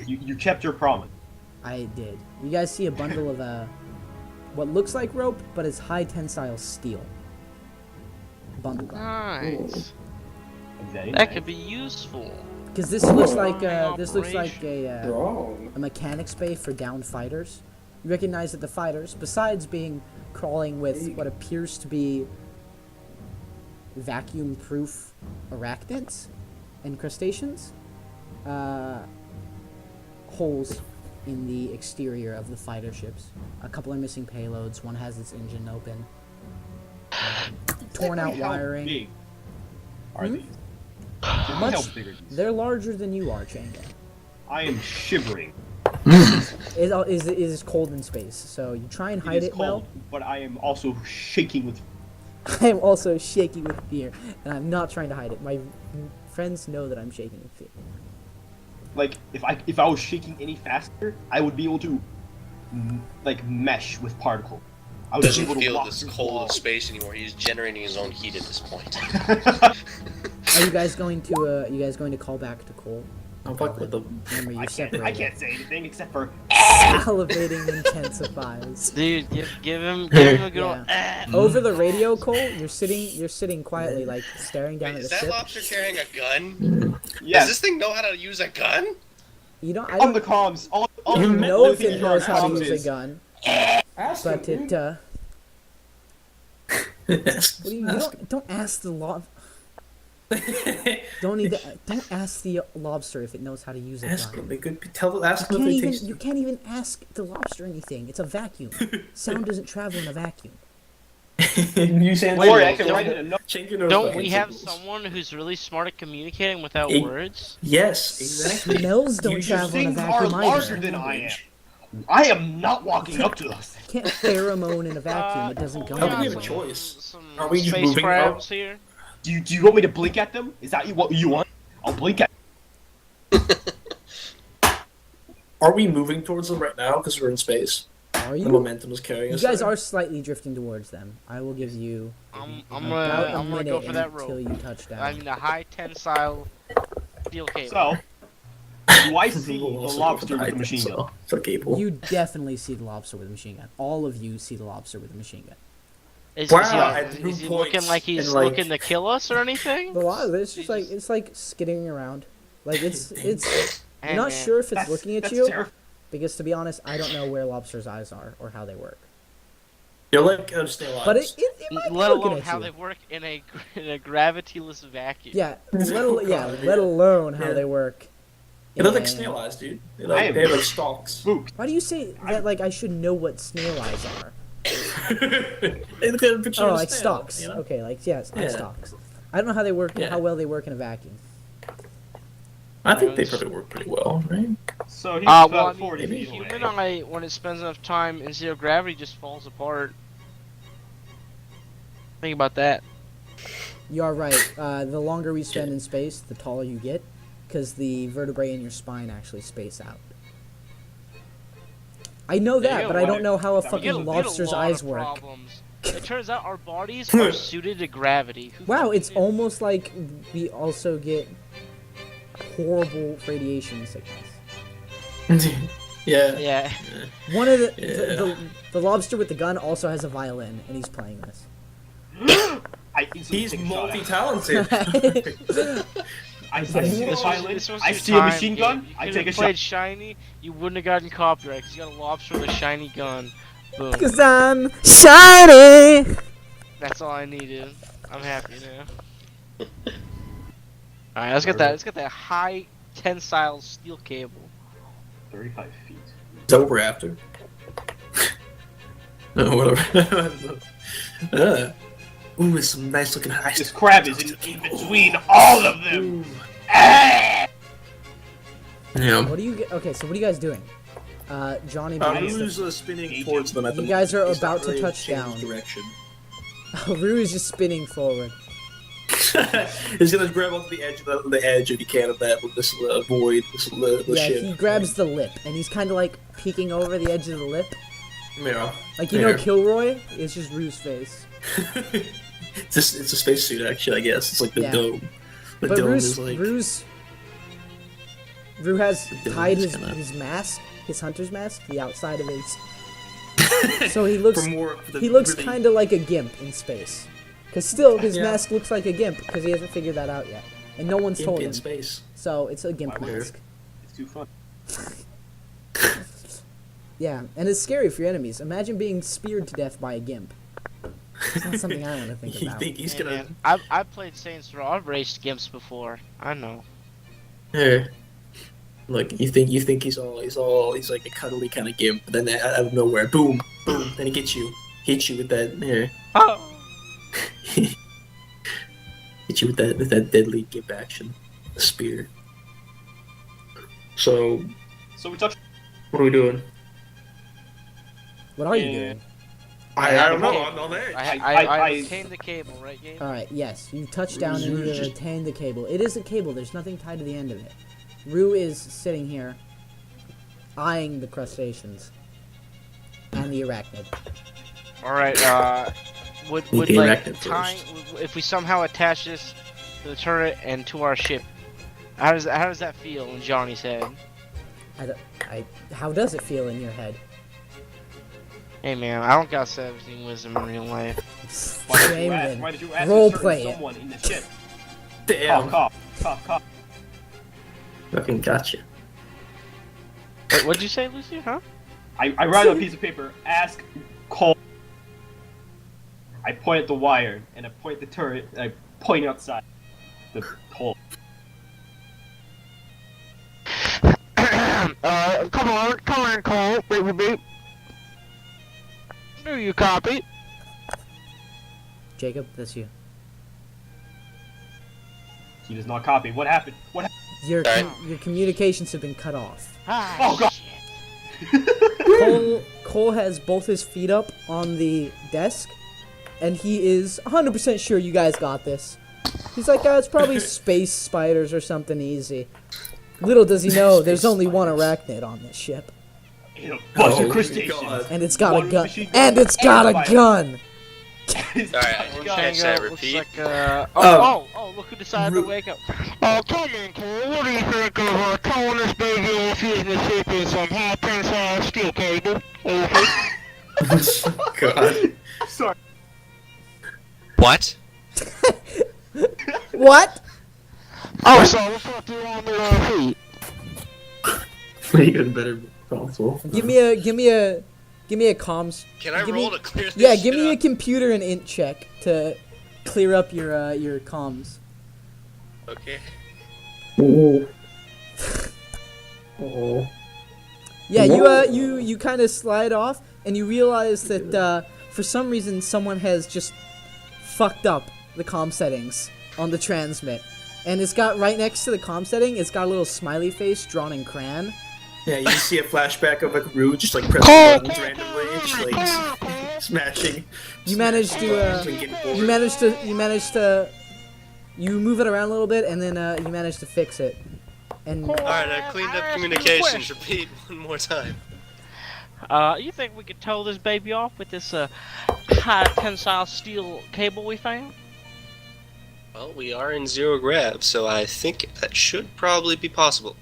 You kept your promise. I did. You guys see a bundle of what looks like rope, but it's high tensile steel. Bundle. Nice. Very That nice. could be useful. Because this looks like Operation. Wrong. a mechanics bay for downed fighters. You recognize that the fighters, besides being crawling with what appears to be vacuum-proof arachnids and crustaceans, holes in the exterior of the fighter ships. A couple are missing payloads. One has its engine open. Torn out How wiring. big are Hmm? these? How Much. big are these? They're larger than you are, Changa. I am shivering. It is cold in space, so you try and It hide is it well. cold, but I am also shaking with. I am also shaking with fear, and I'm not trying to hide it. My friends know that I'm shaking with fear. Like, if I was shaking any faster, I would be able to, like, mesh with particles. I would be Doesn't able to feel walk this through cold walls. of space anymore. He's generating his own heat at this point. Are you guys going to call back to Cole? I'll fuck with them. Remember, you I separated. can't say anything except for. Salivating intensifies. Dude, give him a good old, Over the radio, Cole, you're sitting quietly, like staring down Wait, at is the that ship. lobster carrying a gun? Yes. Does this thing know how to use a gun? You don't. I On don't the comms. All you the know if thing it for our knows how to comms use is- a gun, Ask but him. it. What do you don't ask the lob. Don't ask the lobster if it knows how to use a Ask gun. him. They could ask him You can't even ask the lobster anything. It's a vacuum. Sound doesn't travel in a vacuum. You say Don't worry, I can write it a note. Don't we have someone who's really smart at communicating without words? Yes, exactly. Smells don't Your travel in a things are vacuum larger either. than I am. I am not walking up to those. Can't pheromone in a vacuum. It doesn't go How do we have a anywhere. choice? Some Are we just space moving crabs here? Do you want me to blink at them? Is that what you want? I'll blink at. Are we moving towards them right now because we're in space? Are The you? momentum is carrying You us. guys there. are slightly drifting towards them. I will give you I'm about a gonna go minute for that until rope. you touch down. I mean a high tensile steel cable. So, do I see the We'll also go for lobster with high the machine gun? tensile. For cable. You definitely see the lobster with a machine gun. All of you see the lobster with a machine gun. Is Wow, he, at is he 2 looking points like he's and, like- looking to kill us or anything? The lobster, it's like skidding around. Like it's Hey, I'm not man. sure if it's looking at That's you terrifying. because to be honest, I don't know where lobsters' eyes are or how they work. You're like stay alive. But it might be Let looking alone at how you. they work in a gravityless vacuum. Yeah, let alone how Yeah. they work. It looks like in- snail eyes, dude. They I am have like stalks. Spooked. Why do you say that? Like I should know what snail eyes are? They look at a picture Oh, of a like snail, stalks. you know? Okay, like yes, like Yeah. stalks. I don't know how they work and Yeah. how well they work in a vacuum. I think they probably work pretty well, right? So he's Well, about I 40 mean, feet human away. eye, when it spends enough time in zero gravity, just falls apart. Think about that. You are right. The longer we spend in space, the taller you get, because the vertebrae in your spine actually space out. I know Yeah, that, you but get I a don't know how a lot of- You get fucking you get a lobster's lot eyes of work. problems. It turns out our bodies are suited to gravity. Who Wow, fucking it's knew? almost like we also get horrible radiation sickness. Yeah. Yeah. One of the, Yeah. the lobster with the gun also has a violin, and he's playing this. I instantly He's take a shot at him. multi-talented. I see a This violin. was I your see a time, machine Gabe. gun. You I could've take a played shot. shiny, you wouldn't have gotten copyright because you got a lobster with a shiny gun. Boom. Cause I'm shiny! That's all I needed. I'm happy now. Alright, let's get that. Let's get that high tensile steel cable. 35 feet. Is that what we're after? No, whatever. Ooh, there's some nice looking high This stuff. crab is in between all of them. Ooh. Ah! Yeah. What do you get? Okay, so what are you guys doing? Johnny, Rue's spinning towards them at the You guys are He's not about to really touch changing down. direction. Rue is just spinning forward. He's gonna grab onto the edge of the edge if he can of that with this void, the Yeah, ship. he grabs the lip, and he's kind of like peeking over the edge of the lip. Yeah. Like, you know Yeah. Kilroy? It's just Rue's face. it's a spacesuit actually, I guess. It's like the Yeah. dome. The But dome Rue's, is like Rue has dome tied is his kinda- mask, his hunter's mask, to the outside of his... So he looks he looks really- kind of like a gimp in space. Because still, his Yeah. mask looks like a gimp, because he hasn't figured that out yet. And no one's told in him. space. So it's a gimp Why would- mask. It's too fun. Yeah, and it's scary for your enemies. Imagine being speared to death by a gimp. It's not something I want to think You about. think he's Hey, gonna? man, I've played Saints Row. I've raced gimps before. I know. Yeah. Like you think he's like a cuddly kind of gimp, but then out of nowhere, boom, boom, then he hits you with that here, Oh. hit you with that deadly gimp action, the spear. So So we touched. what are we doing? What are you Yeah. doing? I don't know, I'm on edge. I obtained the cable, right, Gabe? Alright, yes. You touch down and Rue's you just- retain the cable. It is a cable, there's nothing tied to the end of it. Rue is sitting here, eyeing the crustaceans. And the arachnid. Alright, would the like arachnid tying, first. if we somehow attach this to the turret and to our ship, how does that feel in Johnny's head? How does it feel in your head? Hey man, I don't got 17 wisdom in real life. Shame then. Why did you ask Role a certain play it. someone in the ship? Damn, Cough, cough. fucking gotcha. Wait, what'd you say, Lucy? Huh? I write on a piece of paper, ask Cole. I point at the wire, and I point at the turret, and I point outside the hole. Come on, Cole, baby. Do you copy? Jacob, that's you. He does not copy. What happened? What happened? Your communications have been cut off. Ah, Oh, God. shit. Cole has both his feet up on the desk, and he is 100% sure you guys got this. He's like, it's probably space spiders or something easy. Little does he know, there's only one arachnid on this ship. And a bunch Oh, of crustaceans. God. And it's got One a gun. machine gun And it's got a spider. gun! It's Alright, got a I gun. catch that, Looks repeat. like, Oh. look who decided to wake up. Oh, come in, Cole. What do you think of towing this baby off using the ship in some high tensile steel cable? Over. God. Sorry. What? What? Oh, so what the fuck do you want me to repeat? Even better console. Give me a comms. Can I Give roll me- to clear this Yeah, shit give me a up? computer and int check to clear up your comms. Okay. Oh. Oh. Yeah, you kind of slide off, and you realize that for some reason someone has just fucked up the comm settings on the transmit, And it's got right next to the comm setting, it's got a little smiley face drawn in crayon. Yeah, you see a flashback of like Rue just like pressing buttons randomly, just like smashing. You managed to you move it around a little bit, and then you managed to fix it. And Alright, I cleaned up communications. Repeat one more time. You think we could tow this baby off with this high tensile steel cable we found? Well, we are in zero grav, so I think that should probably be possible.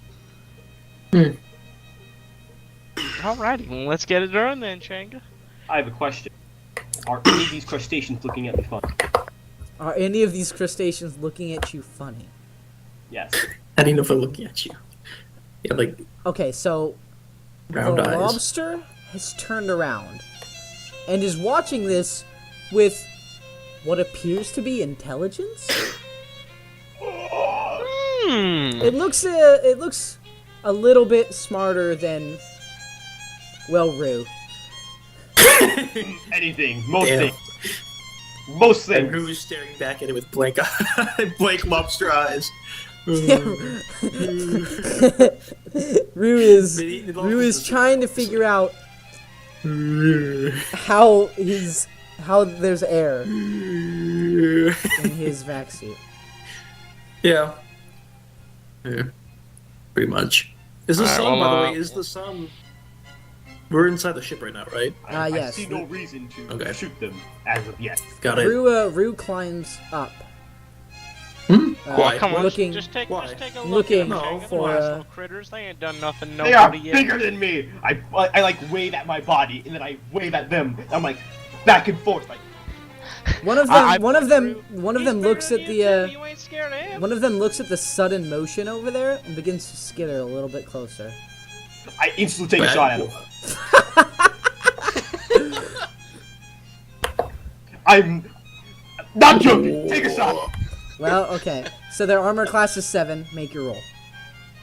Alrighty, well, let's get it done then, Changa. I have a question. Are any of these crustaceans looking at me funny? are any of these crustaceans looking at you funny? Yes. I don't know if I'm looking at you. Yeah, like Okay, so round the eyes. lobster has turned around and is watching this with what appears to be intelligence. It looks a little bit smarter than, well, Rue. Anything. Most Damn. things. Most And things. Rue is staring back at it with blank blank lobster eyes. Rue is trying to figure out how there's air in his vac suit. Yeah. Yeah. Pretty much. Is the Alright, sun, by the well, way, is the sun... We're inside the ship right now, right? I Yes. see no reason to Okay. shoot them as of yet. Got it. Rue climbs up. Why? Come on, Looking- just take why? a look Looking at them, No, Changa. for, Nice little critters. They ain't done nothing They are nobody bigger yet. than me. I like wave at my body and then I wave at them. I'm like back and forth like One of them looks at the You ain't scared of him. one of them looks at the sudden motion over there and begins to skitter a little bit closer. I instantly take a shot at him. I'm not joking. Take a shot. Well, okay. So their armor class is 7. Make your roll.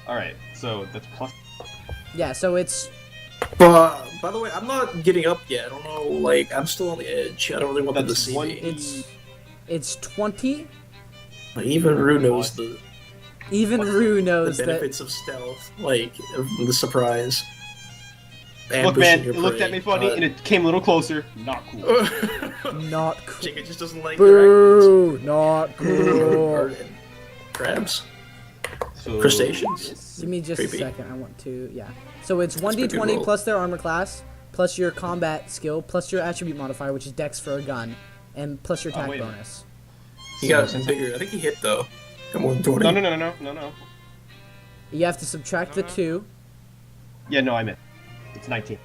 All right. So that's plus. Yeah. So it's But, by the way, I'm not getting up yet. I don't know, like, I'm still on the edge. I don't really want them to That's see one- me. it's 20. Like, even Rue knows the Even Rue knows that. benefits of stealth, like, of the surprise. Look, man, Ambushing it your looked prey. at me funny and it came a little closer. Not cool. Not cool. Chicken just doesn't like Boo! Not cool. directions. Crabs? So, Crustaceans? Give me just Creepy. a second. I want to. Yeah. So it's pretty 1d20 roll. plus their armor class, plus your combat skill, plus your attribute modifier, which is Dex for a gun, and plus your attack wait a minute. bonus. He got some bigger. I think he hit, though. Got more than 20. No. You have to subtract the 2, Yeah, no, I meant it's 19.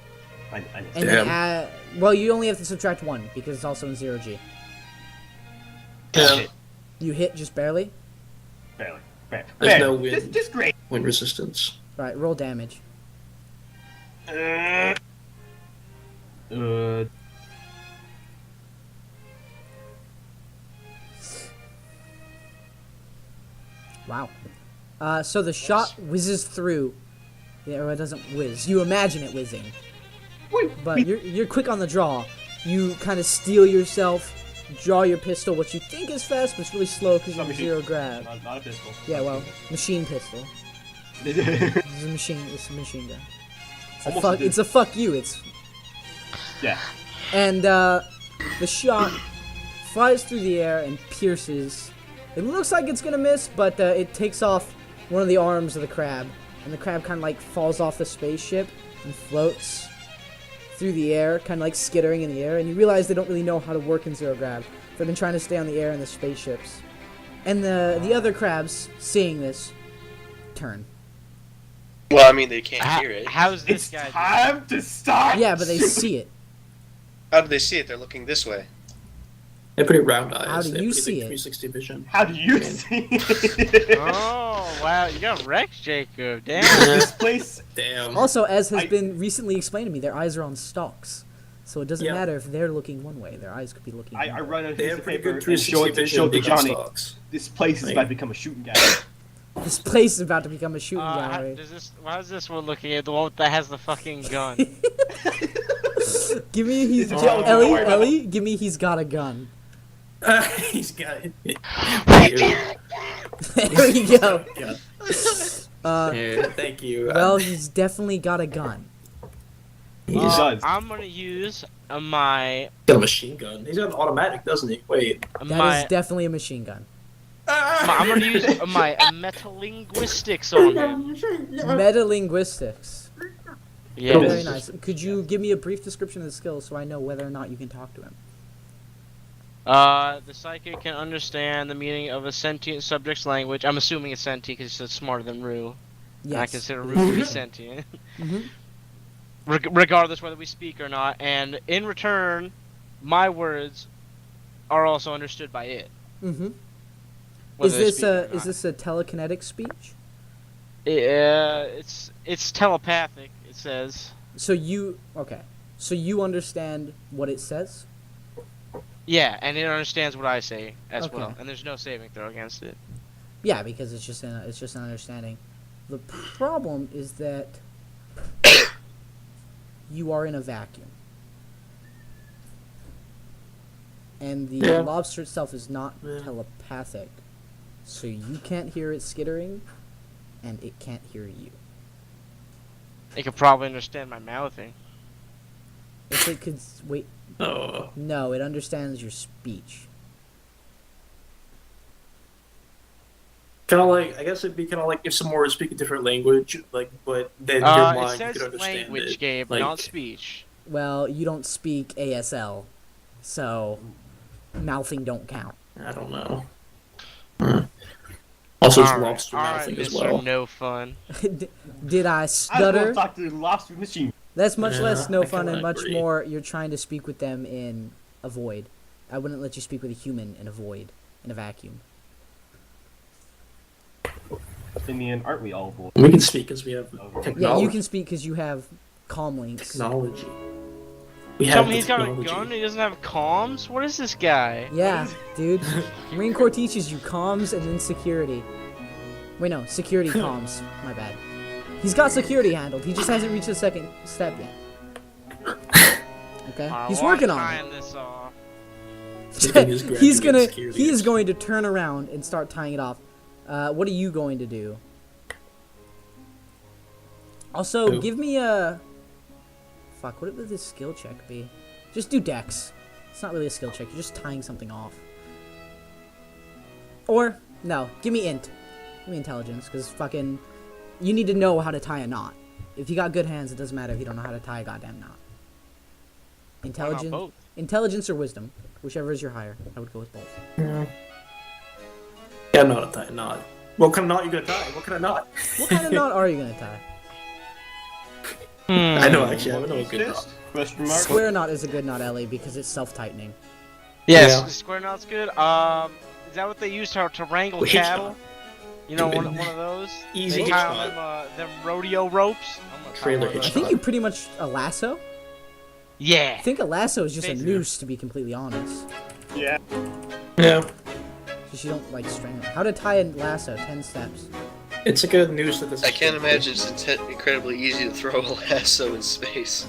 I missed. and then add. Well, you only have to subtract 1 because it's also in 0G. Yeah. You hit just barely. Barely. There's no win. Just great. Wind resistance. Right. Roll damage. Wow. So the shot whizzes through. Yeah, or it doesn't whiz. You imagine it whizzing. But you're quick on the draw. You kind of steel yourself, draw your pistol, what you think is fast, but it's really slow because you're Machine. zero grab. Not a pistol. Yeah, well, machine pistol. It's a machine gun. Almost It's a fuck you. It's yeah. and the shot flies through the air and pierces. It looks like it's gonna miss, but it takes off one of the arms of the crab, and the crab kind of like falls off the spaceship and floats through the air, kind of like skittering in the air. And you realize they don't really know how to work in zero grab. They've been trying to stay on the air in the spaceships. And the other crabs, seeing this, turn. Well, I mean, they can't hear it. How's this It's guy? time to start. Yeah, but they see it. How do they see it? They're looking this way. They have pretty round eyes. How do They have you pretty see big it? 360 vision. How do you see it? Oh wow, you got Rex, Jacob. Damn. This place. Damn. Also, as has I- been recently explained to me, their eyes are on stalks. So it doesn't Yeah. matter if they're looking one way. Their eyes could be looking I one way. run a They piece have of pretty paper good and show 360 it to vision. Johnny. Big on stocks. This place is Like- about to become a shooting gallery. This place is about to become a shooting gallery. Why is this one looking at the one that has the fucking gun? Give me he's It's a joke, don't worry about Ellie. Give me he's got a gun. He's got it. There we go. God. Yeah, thank you. Well, he's definitely got a gun. He's does. I'm gonna use my got a machine gun. He's got an automatic, doesn't he? Wait. That is definitely a machine gun. I'm gonna use my metalinguistics on him. Metalinguistics. Yeah. Very nice. Could you give me a brief description of the skill so I know whether or not you can talk to him? The psychic can understand the meaning of a sentient subject's language. I'm assuming it's sentient because it's smarter than Rue. Yes. And I consider Rue to be sentient. Mm-hmm. Regardless whether we speak or not. And in return, my words are also understood by it. Mm-hmm. whether they Is speak or this a telekinetic speech? It's telepathic, it says. So you understand what it says? Yeah, and it understands what I say as Okay. well. And there's no saving throw against it. Yeah, because it's just an understanding. The problem is that you are in a vacuum. And the Yeah. lobster itself is not telepathic. So you can't hear it skittering, and it can't hear you. It could probably understand my mouthing. If it could wait, Oh. no, it understands your speech. Kind of like, I guess it'd be kind of like if someone were to speak a different language, like, but then your It mind you says could understand language, it. Gabe, like, not speech. Well, you don't speak ASL, so mouthing don't count. I don't know. Also, it's Alright, lobster mouthing as Mr. well. No fun. Did I I stutter? will talk to the lobster machine. That's much less no I fun and kinda much agree. more you're trying to speak with them in a void. I wouldn't let you speak with a human in a void, in a vacuum. Simeon, aren't we all boys? We can speak because we have technology. Yeah, you can speak because you have comm links. Technology. We Tell have me the he's got a technology. gun, he doesn't have comms? What is this guy? Yeah, dude. Marine Corps teaches you comms and then security. Wait, no, security comms. My bad. He's got security handled. He just hasn't reached the second step yet. Okay, he's working on it. This off. He is going to turn around and start tying it off. What are you going to do? Also, Who? give me a... Fuck, what would this skill check be? Just do dex. It's not really a skill check, you're just tying something off. Or, no, give me int. Give me intelligence, because fucking... You need to know how to tie a knot. If you got good hands, it doesn't matter if you don't know how to tie a goddamn knot. Intelligence, both? intelligence or wisdom, whichever is your higher. I would go with both. Yeah, I'm not a tie knot. What kind of knot you gonna tie? What kind of knot? What kind of knot are you gonna tie? I know actually. I know a good knot. Question mark. Square knot is a good knot, Ellie, because it's self-tightening. Yes, Yeah. square knot's good. Is that what they use to wrangle Wait, cattle? You know, Dude. one of those? Easy They hitch tie knot. them rodeo ropes? I'm gonna tie Trailer one of hitch I those. think you pretty much a lasso. Yeah. I think a lasso is just a Basically. noose, to be completely honest. Yeah. Yeah. Just you don't like string it. How to tie a lasso? 10 steps. It's a good news that this. I can't imagine it's incredibly easy to throw a lasso in space.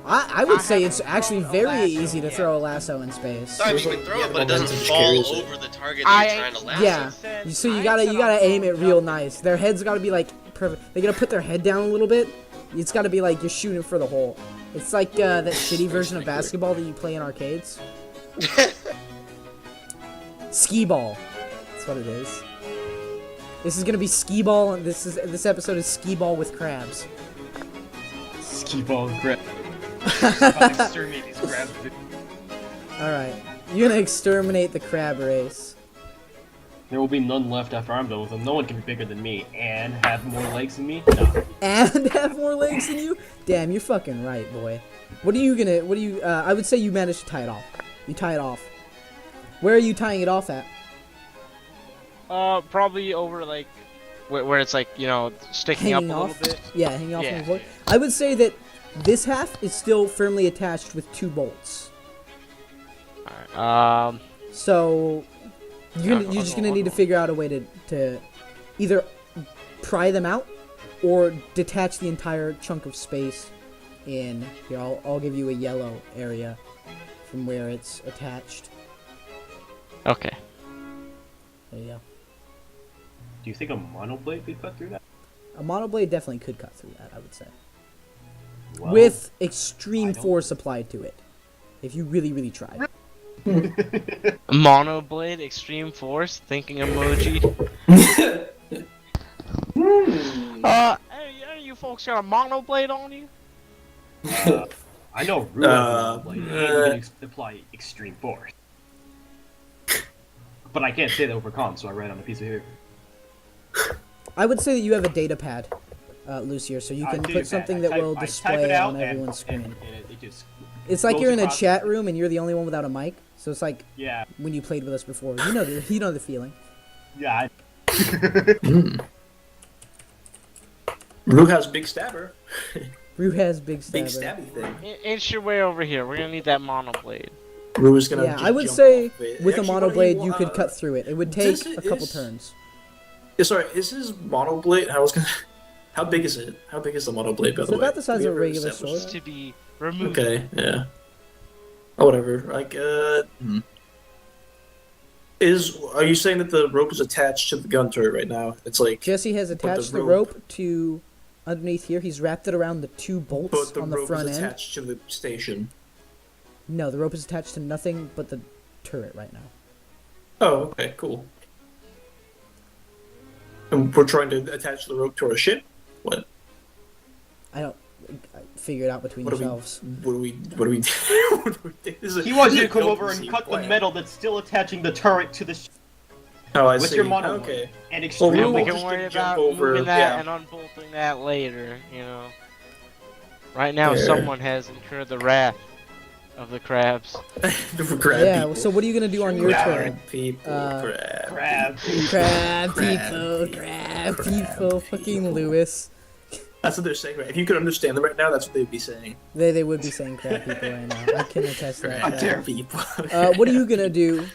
I would I say haven't it's actually thrown a very lasso easy to yet. throw a lasso in space. I mean, you There's can like- throw yeah, it, but it the doesn't momentum just fall carries it. over the target that you're trying to lasso. Yeah. So you gotta aim it real nice. Their heads gotta be like perfect. They gotta put their head down a little bit. It's gotta be like you're shooting for the hole. It's like that shitty version of basketball that you play in arcades. Skee ball. That's what it is. This is gonna be skee ball. And this episode is skee ball with crabs. Ski ball grip. Exterminate these crabs. All right, you're gonna exterminate the crab race. There will be none left after I'm done with them. No one can be bigger than me and have more legs than me. No. And have more legs than you? Damn, you're fucking right, boy. What are you, I would say you managed to tie it off. You tie it off. Where are you tying it off at? Probably over, like, where it's, like, you know, sticking Hanging up a off? little bit. Yeah, hanging off Yeah, from the floor. yeah. I would say that this half is still firmly attached with 2 bolts. Alright, So, you're Yeah, just I'll gonna go- need to figure out a way to either pry them out or detach the entire chunk of space in here. I'll give you a yellow area from where it's attached. okay. There you go. Do you think a monoblade could cut through that? A monoblade definitely could cut through that, I would say. Well, With I extreme don't- force applied to it. If you really, really tried. Monoblade, extreme force, thinking emoji. Hey, you folks got a monoblade on you? I know Rue has a monoblade, and you can apply extreme force. But I can't say that over comms, so I write on a piece of paper. I would say that you have a data pad, Lucier, so you can put something that will display on everyone's screen. And it just It's like goes you're in a across chat the- room and you're the only one without a mic. So it's like Yeah, when you played with us before. You know the feeling. yeah. Rue has big stabber. Rue has big Big stabber. stabby thing. Inch your way over here. We're gonna need that monoblade. Rue is gonna. Yeah, just I would jump say off it. with a Actually, what do monoblade you could uh, cut through it. It would take this a couple is- turns. Yeah, sorry, is his monoblade? How big is it? How big is the monoblade, by It's the way? about the size Did we of a ever regular establish sword. To be removed. that? Okay, yeah. Oh, whatever. Like, are you saying that the rope is attached to the gun turret right now? It's like, Jesse has the attached the rope- rope to underneath here. He's wrapped it around the two bolts but the on the rope front is end. attached to the station. No, the rope is attached to nothing but the turret right now. Oh, okay, cool. And we're trying to attach the rope to our ship? What? I figure it out between What do we? yourselves. What do we? What do we? What do we do? This is He wants this you is to come no over and easy cut the plan. metal that's still attaching the turret to the Oh, I with see. your monoblade. Okay. and Well, extreme Rue And we will force. can just worry jump about over, moving that yeah. and unbolting that later, you know. Right now, Yeah. someone has incurred the wrath of the crabs. Grab Yeah, people. so what are you gonna do on your Grab turn? people. Grab. Crab. Crab Crab. people, crab Crab people, fucking Lewis. That's what they're saying, right? If you could understand them right now, that's what they'd be saying. They would be saying crab people right now. I can attest to that. Grab people. What are you gonna do,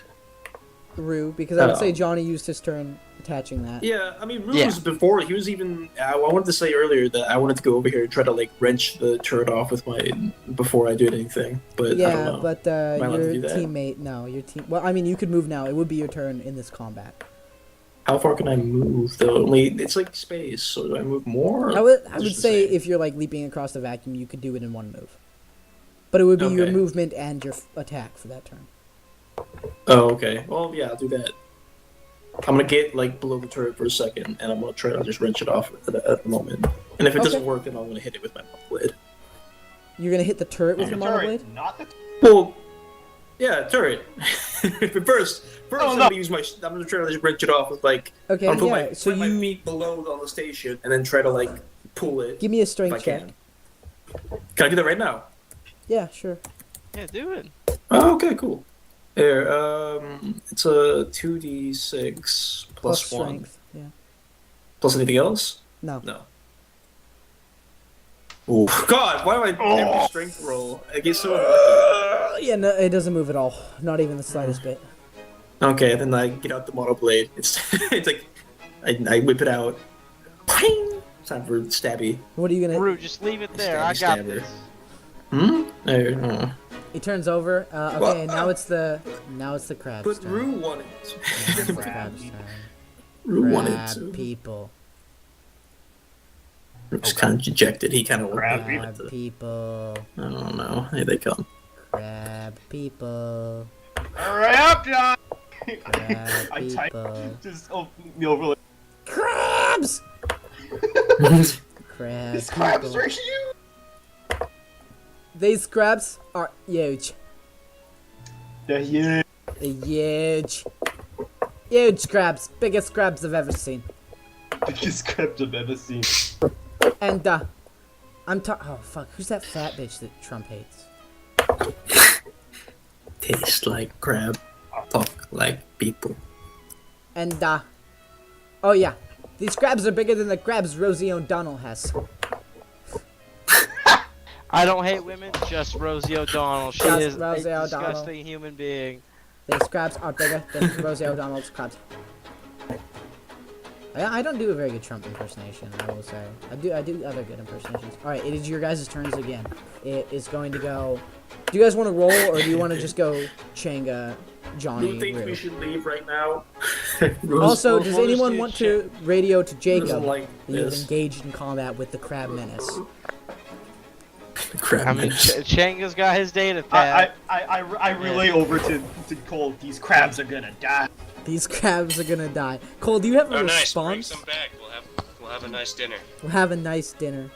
Rue? Because I would say Oh. Johnny used his turn attaching that. Yeah, I mean, Rue Yeah. was before. He was even. I wanted to say earlier that I wanted to go over here and try to like wrench the turret off with my before I did anything. But I don't Yeah, know. but Am I allowed to your do that? teammate, no, your team. Well, I mean, you could move now. It would be your turn in this combat. How far can I move though? Only it's like space. So do I move more? I would It's say just the same. if you're like leaping across the vacuum, you could do it in one move. But it would be your Okay. movement and your attack for that turn. Oh, okay. Well, yeah, I'll do that. I'm gonna get like below the turret for a second, and I'm gonna try to just wrench it off at the moment. And if it doesn't Okay. work, then I'm gonna hit it with my blade. You're gonna hit the turret with The your turret, monoblade. not the Well, yeah, turret. But first, Oh, I'm no. gonna use my. I'm gonna try to just wrench it off with like. Okay, I'm gonna put yeah. my, So put my you feet below on the station, and then try to like pull it. give me a If I strength check. can. Can I do that right now? Yeah, sure. Yeah, do it. Oh, okay, cool. There, it's a 2d6 plus 1. strength. Yeah. Plus anything else? No. No. Oh God! Why do I every strength roll? I get so unlucky. Yeah, no, it doesn't move at all. Not even the slightest bit. Okay, then I get out the monoblade. It's it's like I whip it out. Ping! It's time for stabby. What are you gonna? Rue, just leave it there. I Stabby got stabber. this. Hmm. There. Oh. He turns over. Okay, now it's the crab's But turn. Rue wanted. Now it's the crab's turn. Rue wanted Crab to. people. Rue's kind of dejected. He kind of Crab Crab people. I don't know. Here they come. Crab people. Hurry up, John! Crab I type people. just open the overlay. Crabs. Crab These crabs people. are huge. These crabs are huge. They're huge. They're huge. Huge crabs. Biggest crabs I've ever seen. Biggest crabs I've ever seen. And oh fuck, who's that fat bitch that Trump hates? Taste like crab. Talk like people. And oh yeah, these crabs are bigger than the crabs Rosie O'Donnell has. I don't hate women, just Rosie O'Donnell. She Just is Rosie a O'Donnell. disgusting human being. These crabs are bigger than Rosie O'Donnell's crabs. I don't do a very good Trump impersonation, I will say. I do other good impersonations. Alright, it is your guys' turns again. It is going to go... Do you guys want to roll, or do you want to just go Changa Johnny. Who thinks we Roo. should leave right now? Also, Rose- does Rose anyone did want shit. to radio to Jacob Doesn't like that you have this. engaged in combat with the crab menace? Crap, I mean, man. Changa's got his data pad. I relay over to Cole. These crabs are gonna die. These crabs are gonna die. Cole, do you have a Oh, nice. Bring response? some back. We'll have a nice dinner. We'll have a nice dinner.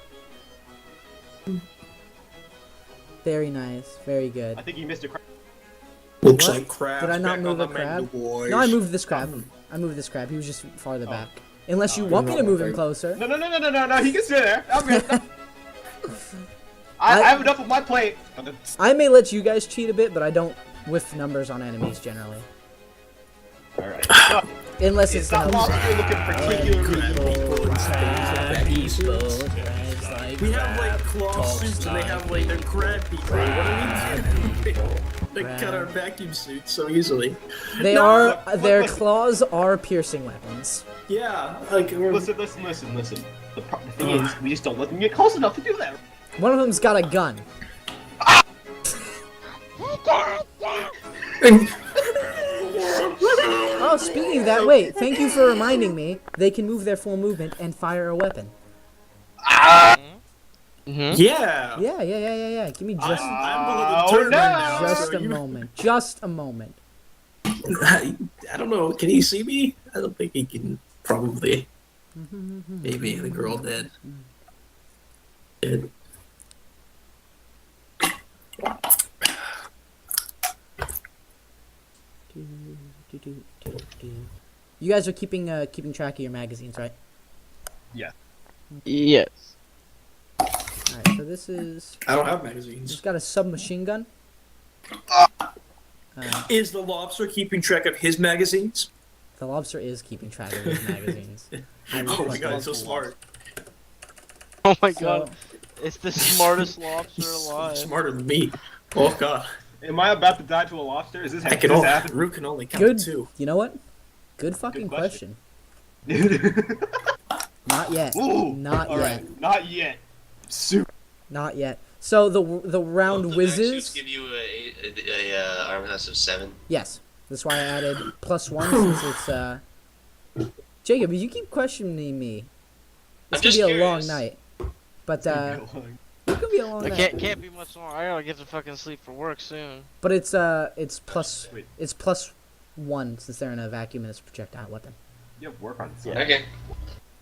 Very nice. Very good. I think you missed a crab. Looks What? like crabs. Did I not back move on a the menu, crab? boys. No, I moved this crab. I moved this crab. He was just farther Oh. back. Unless you want me to move him closer. No, he can stay there. I'm good. I have enough of my plate. I may let you guys cheat a bit, but I don't whiff numbers on enemies generally. Alright. Unless It's it's not an lobster looking particularly. We have like cloth suits and they have like their crab people. What are we doing? They cut our vacuum suits so easily. They No, are. look, Their listen. claws are piercing weapons. Yeah, like we're Listen. The thing is, we just don't let them get close enough to do that. One of them's got a gun. Oh, speaking of that, wait. Thank you for reminding me. They can move their full movement and fire a weapon. yeah. Yeah. Give me just I'm a little turned no. right now. just so a you- moment. Just a moment. I don't know. Can he see me? I don't think he can. Probably. Maybe the girl did. Did. You guys are keeping track of your magazines, right? Yes. All right. So this is. I don't have magazines. Just got a submachine gun. Is the lobster keeping track of his magazines? The lobster is keeping track of his magazines. I Oh my request god, that. it's so smart. Oh my So- god. It's the smartest lobster alive. Smarter than me. Oh god. Am I about to die to a lobster? Is this I can only, Root can only count Good. to two. You know what? Good fucking Good question. question. Not yet. Ooh. Not All yet. right. Not yet. Super. Not yet. So the round Both the whizzes. vac suits give you a armor class of 7. Yes. That's why I added +1 since it's Jacob, you keep questioning me. I'm It's gonna just be a curious. long night. But it's gonna be a long It night. can't be much longer. I gotta get to fucking sleep for work soon. But it's plus Wait. it's +1 since they're in a vacuum and it's a projectile weapon. You have work on this. Okay.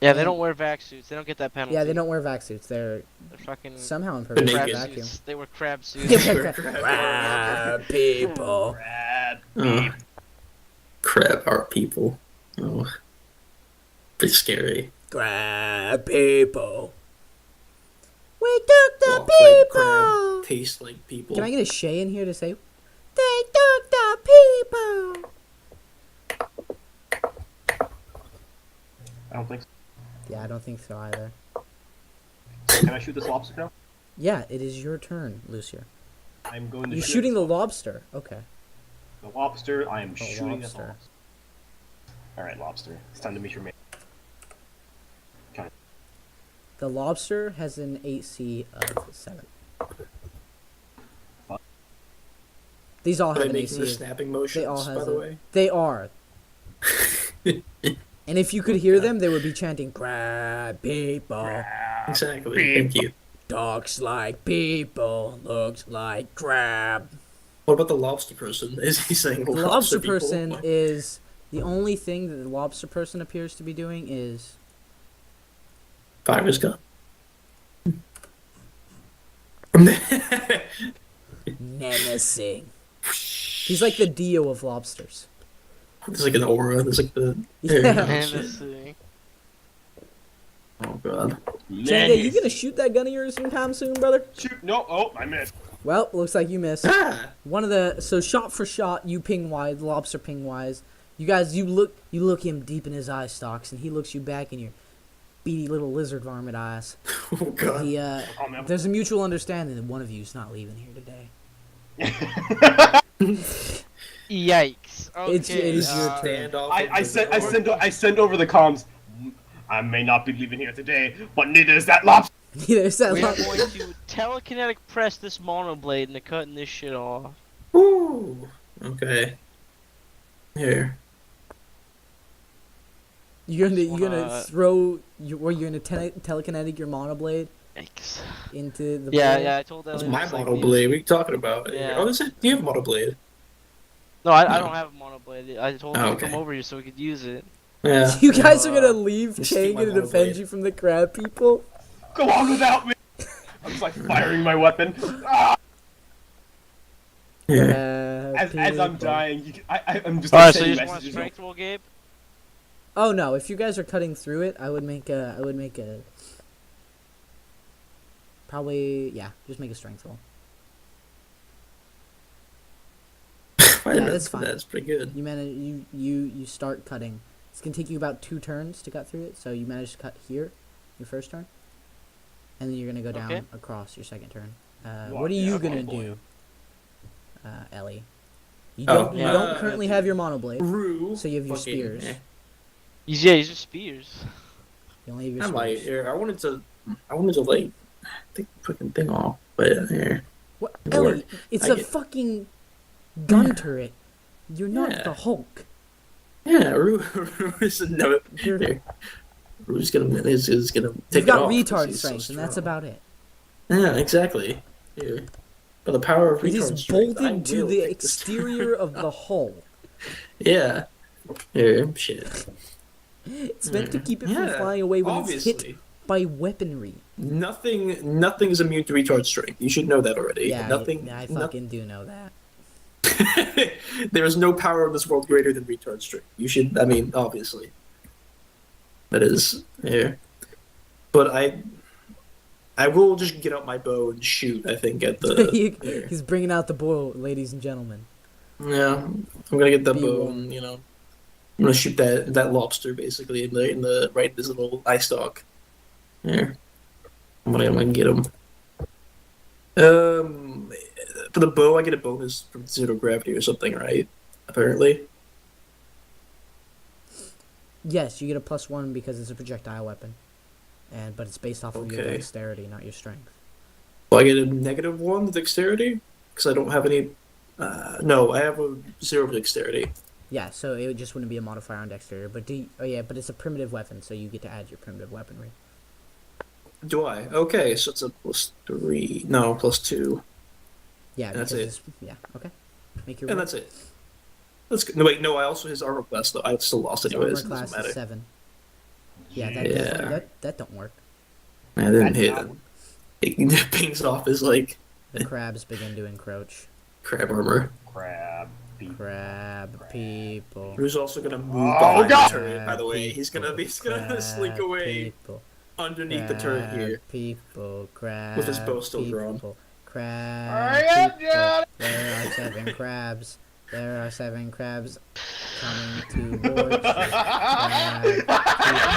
Yeah, they don't wear vac suits. They don't get that penalty. Yeah, they don't wear vac suits. They're They're fucking somehow in perfect crab naked. vacuum. suits. They wear crab suits. Crab people. Crab. Crab are people. Oh. Pretty scary. Crab people. We took the Walk like people. crab, taste like people. Can I get a Shay in here to say, they took the people? I don't think so. Yeah, I don't think so either. Can I shoot this lobster now? Yeah, it is your turn, Lucia. I'm going to You're shoot shooting the lobster. Okay. the lobster. I am The shooting the lobster. lobster. Alright, lobster. It's time to meet your mate. The lobster has an AC of 7. These all Are have they an making the AC. snapping motions, They all by has the it. way? They are. And if you could hear them, they would be chanting, crab people. Exactly. Thank you. Talks like people, looks like crab. What about the lobster person? Is he saying The lobster lobster people? person is the only thing that the lobster person appears to be doing is Fire his gun. menacing. He's like the Dio of lobsters. There's like an aura. There's like the. Yeah. Fantasy. Oh god. Changa, you gonna shoot that gun of yours sometime soon, brother? Shoot! No! Oh, I missed. Well, looks like you missed. Ah! One of the shot for shot, you ping wise, the lobster ping wise. You guys, you look him deep in his eye stalks, and he looks you back in your beady little lizard varmint eyes. Oh god. He, Oh, man. there's a mutual understanding that one of you is not leaving here today. Yikes. Okay, It is your turn. Standoff. I send over the comms. I may not be leaving here today, but neither is that lobster. There's that We are lo- going to telekinetic press this monoblade into cutting this shit off. Ooh. Okay. Here. You're gonna Just wanna- throw you're gonna telekinetic your monoblade Yikes. into the Yeah, bowl? yeah, I told That's Elliot. my it's like mono me- blade. What are you talking about? Yeah. Oh, is it? Do you have mono blade? No, I No. don't have a monoblade. I told him Oh, to okay. come over here so we could use it. Yeah. You guys are gonna leave Just steal my Changa to monoblade. defend you from the crab people? Go on without me. I'm just like firing my weapon. Ah! Yeah. As I'm People. dying, I'm just Alright, like so sending you just want a messages. strength roll, Gabe? Oh no! If you guys are cutting through it, I would make a. Probably just make a strength roll. Yeah, that's fine. That's pretty good. You manage. You start cutting. It's gonna take you about 2 turns to cut through it. So you manage to cut here, your first turn, and then you're gonna go down Okay. across your second turn. Oh, What are yeah, you okay, gonna boy. do, Ellie? You Oh, don't. You yeah. don't currently have your monoblade. Rue. So you have your fucking- spears. Yeah, he's just spears. You only have your I might. spears. Here, I wanted to like take the fucking thing off, but here. What, It Ellie? worked. It's I a get- fucking gun turret. You're not Yeah. the Hulk. Yeah, Rue is no. You're, Here. Rue's gonna is gonna take you've it got off 'cause retard he's so strength, and that's strong. about it. Yeah, exactly. Here. By the power of It retard is strength, I bolted to will the take this exterior of the hull. Yeah. Here, shit. It's meant to keep it from Yeah, flying away when obviously. it's hit by weaponry. Nothing's immune to retard strength. You should know that already. Yeah, Nothing. I fucking do know that. There is no power in this world greater than retard strength. You should. I mean, obviously. That is. Yeah. But I will just get out my bow and shoot. I think at the. there. He's bringing out the bow, ladies and gentlemen. Yeah, I'm gonna get that Be bow one. and I'm gonna shoot that lobster basically in the right in this little eye stalk. Here, I'm gonna get him. For the bow, I get a bonus from 0 gravity or something, right? Apparently. Yes, you get a +1 because it's a projectile weapon, but it's based off of your Okay. dexterity, not your strength. Well, I get a -1 dexterity because I don't have any. No, I have a 0 dexterity. Yeah, so it just wouldn't be a modifier on dexterity, but it's a primitive weapon, so you get to add your primitive weaponry. Do I? Okay, so it's a +3. No, +2. Yeah, That's because it. okay. Make your And that's it. That's good. No, wait, no, I also his armor class though. I still lost his anyways. armor It class doesn't matter. is 7. Yeah, that Yeah. that don't work. I didn't That's hit not- it. It pings off his like The crabs begin to encroach. crab armor. Crab. Beef. Crab people. Who's also gonna move Oh, behind God! the turret, by the way. He's gonna slink Crab away people, underneath the turret crab here. People, crab With his bow still drawn. people, crab Hurry up, people. John! There are 7 crabs. There are 7 crabs coming towards you. Crab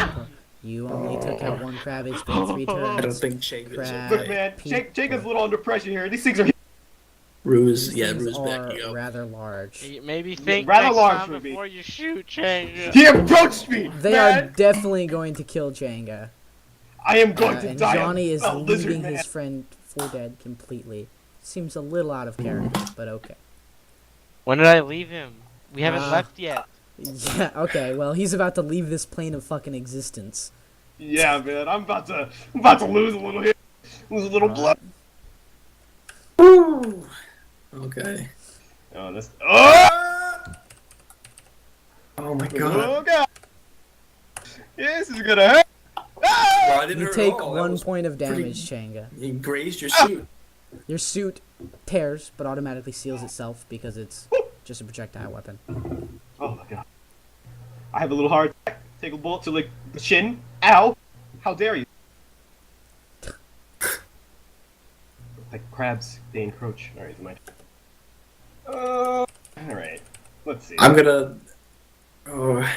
people. You only took out 1 crab. It's been 3 I don't turns. think Chang is Crab. Look, okay. man, People. Jacob's a little under pressure here. These things are. Rue's These things Rue's are backing up. rather large. Maybe think rather next large time would be. before you shoot, Changa. He approached me. They are man. definitely going to kill Changa. I am going to And die. Johnny is a lizard leaving man. his friend for dead completely. Seems a little out of character, but okay. When did I leave him? We haven't Ah. left yet. Yeah, okay, well, he's about to leave this plane of fucking existence. Yeah, man, I'm about to lose a little here, lose a little blood. Woo! Okay. Oh, this. Oh! Oh my Oh god. god! This is gonna hurt. Ah! Well, I didn't You hurt take at all. That 1 was point of pretty- damage, Changa. You grazed your suit. Your suit tears, but automatically seals itself because it's just a projectile weapon. Oh my god! I have a little heart attack. Take a bullet to like the chin. Ow! How dare you? Like crabs, they encroach. All right, it's my turn. All right. Let's see. I'm gonna. Oh.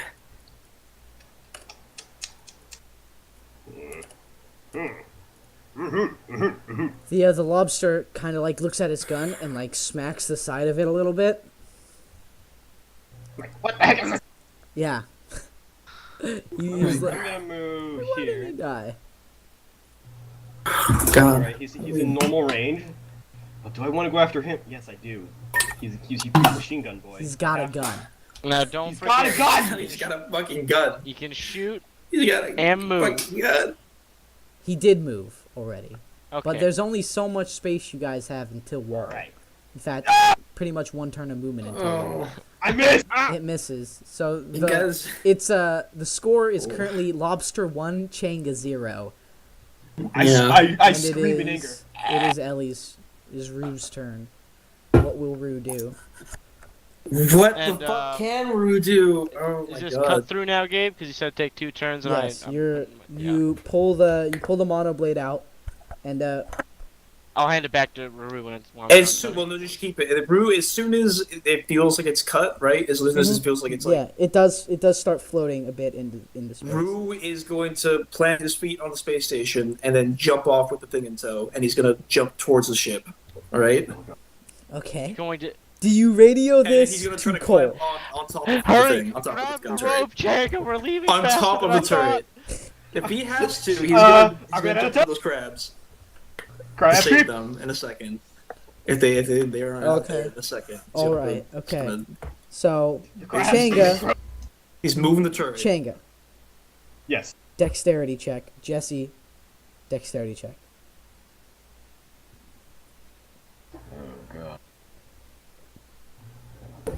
The lobster kind of like looks at its gun and like smacks the side of it a little bit. What the heck is this? Yeah. He's I'm like, gonna move why did he here. die? God. Alright, he's in normal range. But do I want to go after him? Yes, I do. He's a machine gun boy. He's got a Yeah. gun. Now don't He's got a forget. gun! He's got a fucking gun. You can shoot He's got a and move. fucking gun. He did move already. Okay. But there's only so much space you guys have until wall. Alright. In fact, pretty much one turn of movement until wall. Oh, I missed! It misses. So you guys. the score is currently Lobster 1, Changa 0. Yeah. I And scream in anger. it is Rue's turn. What will Rue do? What And, the fuck can Rue do? Oh Is my this god. cut through now, Gabe? Because you said take 2 turns, and Yes, I. you pull the mono blade out, and I'll hand it back to Ruru when it's. Well, no, just keep it. Rue, as soon as it feels like it's cut, right? As soon as it feels like it's like. yeah, it does start floating a bit into space. Rue is going to plant his feet on the space station and then jump off with the thing in tow, and he's gonna jump towards the ship. All right. Okay. Going to. Do you radio And this he's gonna to try to climb Cole? on top of the Hurry! thing, on top Grab of the the gun turret. rope, Changa. We're leaving. On faster top of than the I thought. turret. If he has to, he's I'm gonna gonna jump tell- for those crabs. Crab Save peep! them in a second. If they're out Okay. there in a second. He's All gonna- right. he's Okay. gonna- So Crabs. Changa, He's moving the turret. Changa, Yes. dexterity check. Jesse, dexterity check. Oh god.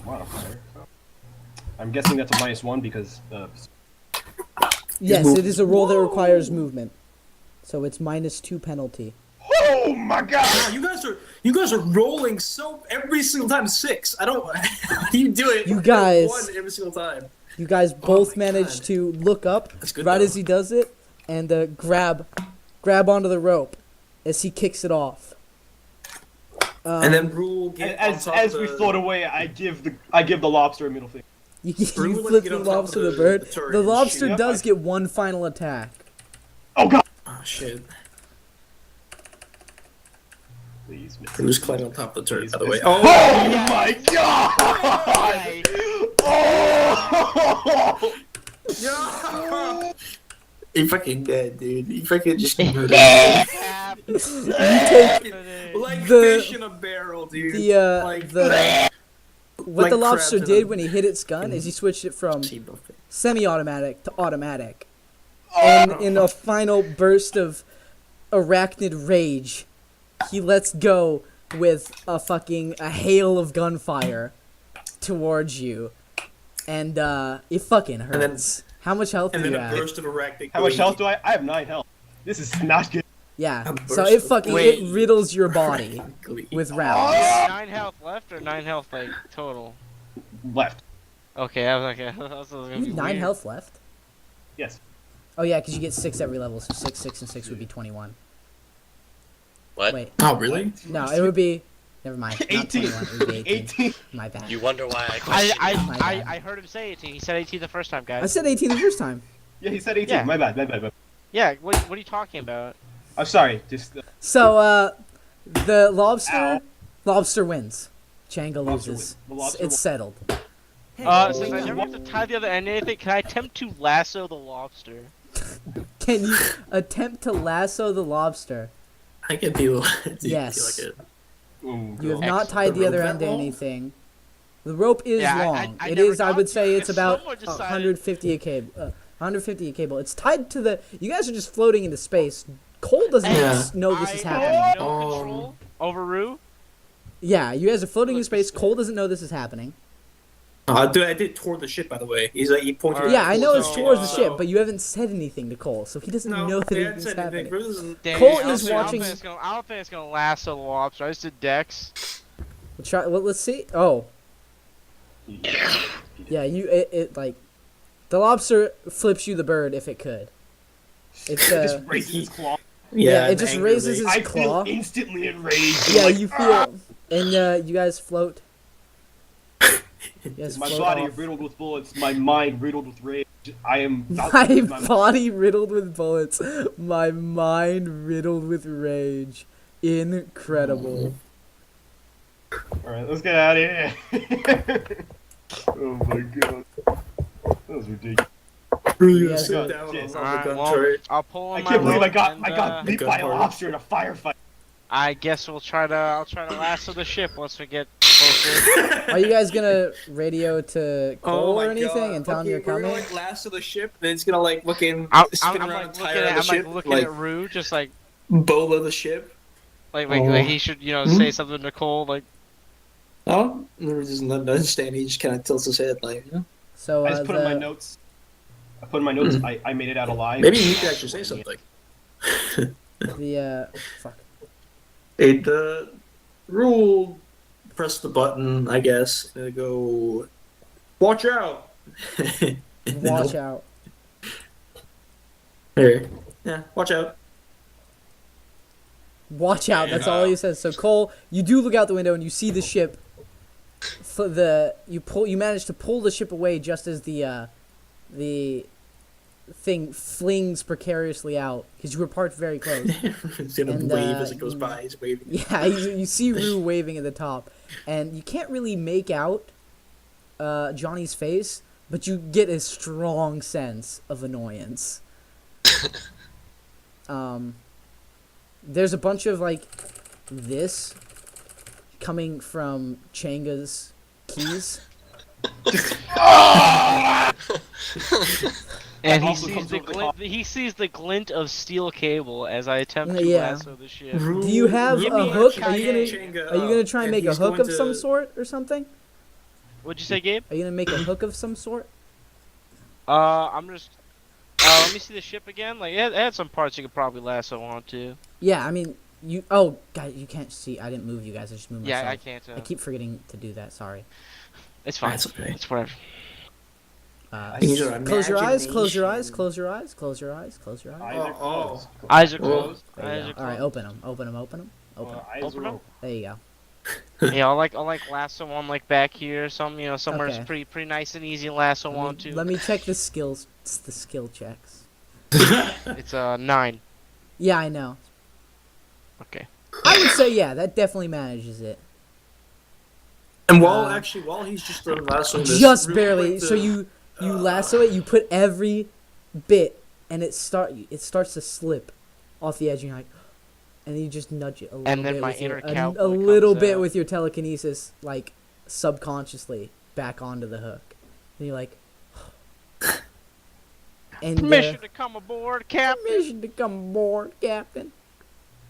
Modifier. I'm guessing that's a -1 because Yes, moved. it is a roll that requires movement, so it's -2 penalty. Oh my god! Wow, you guys are rolling so every single time 6. I don't. How do you do it? You guys- 1 every single time. You guys both my manage God. to look up That's good, right though. as he does it, and grab onto the rope as he kicks it off. And then Rule get on As top we of the, float away, I give the lobster a middle finger. You Rue will flip get the on top of lobster to the the bird. turret The and lobster shoot. does get one final attack. Oh god! Oh shit! Please, miss. Rue's climbing on top of the turret, Please, by the way. miss. Oh! Oh my god! Oh! Yeah! He fucking dead, dude. He fucking just murdered You take like The- fish in a barrel, dude. what like the lobster crabs in did a- when he hit its gun is he switched it from Seabuffet. semi-automatic to automatic, and in a final burst of arachnid rage, he lets go with a hail of gunfire towards you, and it fucking then- hurts. How much health And do then you a have? burst of arachnid. How much glee. health do I? I have 9 health. This is not good. Yeah, A so burst it of fucking Wait. it riddles your body Glee. with rounds. 9 health left or 9 health like total? Left. Okay, I was like, I thought it was gonna You be have 9 weird. health left. Yes. Oh yeah, because you get 6 every level, so 6, 6, and 6 would be 21. What? Wait, Oh really? no, it would be. Never mind. Not 18. 21, it would be 18. 18. My bad. You wonder why I question you. My bad. I heard him say 18. He said 18 the first time, I guys. said 18 the first time. Yeah, he said 18. Yeah. My bad. My bad. Yeah, what are you talking about? I'm sorry. Just So, the Ow. lobster wins. Changa Lobster loses. wins. The lobster It's settled. Since I never have to tie the other end of anything, can I attempt to lasso the lobster? Can you attempt to lasso the lobster? I can feel. Yes. Like it. Ooh, You have God. not tied the The other rope end to that long? anything. The rope is Yeah, long. I It never is, I got would to say, because it's about someone decided- 150 a cable. 150 a cable. It's tied to the. You guys are just floating into space. Cole doesn't Yeah. know this is I happening. have no control over Rue. Yeah, you guys are floating in space. Cole doesn't know this is happening. Dude, I did toward the ship, by the way. He pointed. Alright, Yeah, I know it's so, towards the so- ship, but you haven't said anything to Cole, so he doesn't No, know that they it hadn't is said happening. anything. Ruth doesn't- Dang, Cole I don't is think- watching- I don't think it's gonna lasso the lobster. I just did Dex. Let's see. Oh, yeah, it like the lobster flips you the bird if it could. It's It just raises his claw. yeah, it the just anger raises rate. his I claw. feel instantly enraged. Yeah, Like, you feel, and you guys float. You guys my float body off. riddled with bullets, my mind riddled with rage. I am about My to lose my body riddled with bullets, my mind riddled with rage. Incredible. Alright, let's get out of here. Oh my god. That was ridiculous. Really Yeah, sit so- down on yeah. top of Alright, the gun well, turret. I'll pull I on my can't believe rope I and, got beat Good by a part. lobster in a firefight. I guess I'll try to lasso the ship once we get close Lobster. Are you guys gonna radio to Cole my or anything God. and tell him you're We're gonna coming? like lasso the ship, then it's gonna like fucking I'm spin around like and looking tire at the ship, at Rue, just like bola the ship. like he should say something to Cole like. Oh, Rue doesn't understand. He just kind of tilts his head like, you know? So I just put in my notes. I put in my notes. I made it out alive. Maybe you need to actually say something. Fuck. Hey, the rule. Press the button, I guess. And go. Watch out. Watch out. Here. Yeah, watch out. Watch out. That's all he says. So Cole, you do look out the window and you see the ship. You manage to pull the ship away just as the thing flings precariously out because you were parked very close. It's gonna wave as it goes by. He's waving. Yeah, you see Rue waving at the top, and you can't really make out Johnny's face, but you get a strong sense of annoyance. There's a bunch of like this coming from Changa's keys. And he also sees comes the over the glint. top. He sees the glint of steel cable as I attempt to Yeah. lasso the ship. Do you have Give a me hook? Changa, Are you gonna try and make a he's hook going of some to- sort or something? What'd you say, Gabe? Are you gonna make a hook of some sort? I'm just. Let me see the ship again. Like it had some parts you could probably lasso onto. Yeah, I mean you. Oh, guys, you can't see. I didn't move you guys. I just moved myself. Yeah, I can't. I keep forgetting to do that. Sorry. It's fine. That's okay. It's whatever. These are Close your eyes. Close your eyes. imagination. Close your eyes. Close your eyes. Close your eyes. Eyes are closed. Eyes are Whoa. closed. There Eyes you are go. closed. All right, open them. Open them. Open them. Open them. Eyes Open are them. open. There you go. Yeah, I'll like lasso one like back here, somewhere Okay. it's pretty nice and easy to lasso onto. Let me check the skills. The skill checks. It's 9. Yeah, I know. Okay. I would say yeah, that definitely manages it. And while he's just lassoing this, Just really barely. quick So you lasso it. You put every bit, and it starts to slip off the edge. And you're like, and you just nudge it a little And then bit my with your, inner a cowboy little comes bit out. with your telekinesis, like subconsciously back onto the hook. And you're like, and Permission to come aboard, Captain. permission to come aboard, Captain.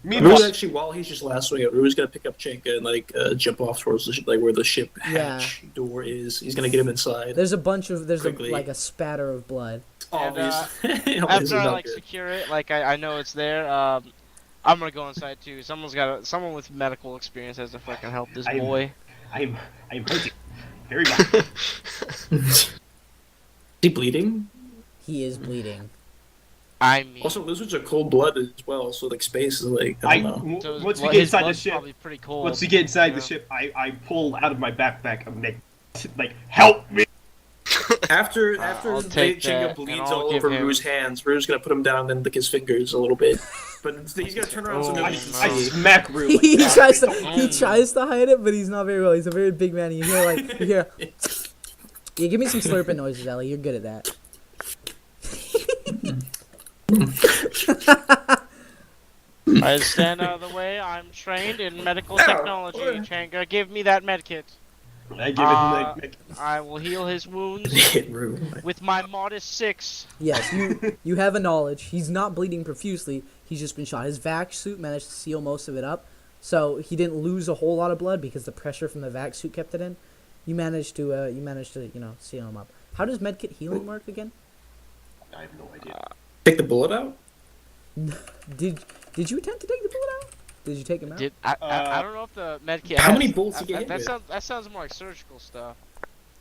Rue's actually, while he's just lassoing it, Rue's gonna pick up Changa and like jump off towards the like where the ship hatch door is. He's gonna get him inside. There's Quickly. like a spatter of blood. Obvious. After I like secure it, like I know it's there. I'm gonna go inside too. Someone with medical experience has to fucking help this boy. I'm hurting very bad. Is he bleeding? He is bleeding. I mean, Also, lizards are cold blooded as well, so like space is like I don't know. so his Once we blood- get his inside the blood's ship, probably pretty cold. once we get inside the ship, I pull out of my backpack and make like help me. After I'll take Changa that, bleeds and I'll all give over him- Rue's hands, Rue's gonna put him down and lick his fingers a little bit. But he's gonna turn around so Oh, nobody I, can no. I see. smack Rue. Like, he "Ah, tries to don't-" hide it, but he's not very well. He's a very big man. You hear yeah, give me some slurping noises, Ellie. You're good at that. I stand out of the way. I'm trained in medical technology. Changa, give me that medkit. I give it like I will heal his wounds Hit Rue. with my modest 6. Yes, you have a knowledge. He's not bleeding profusely. He's just been shot. His vac suit managed to seal most of it up, so he didn't lose a whole lot of blood because the pressure from the vac suit kept it in. You managed to seal him up. How does medkit healing work again? I have no idea. Take the bullet out? Did you attempt to take the bullet out? Did you take him out? I don't know if the medkit. How has- many bullets you get hit with? That sounds more like surgical stuff.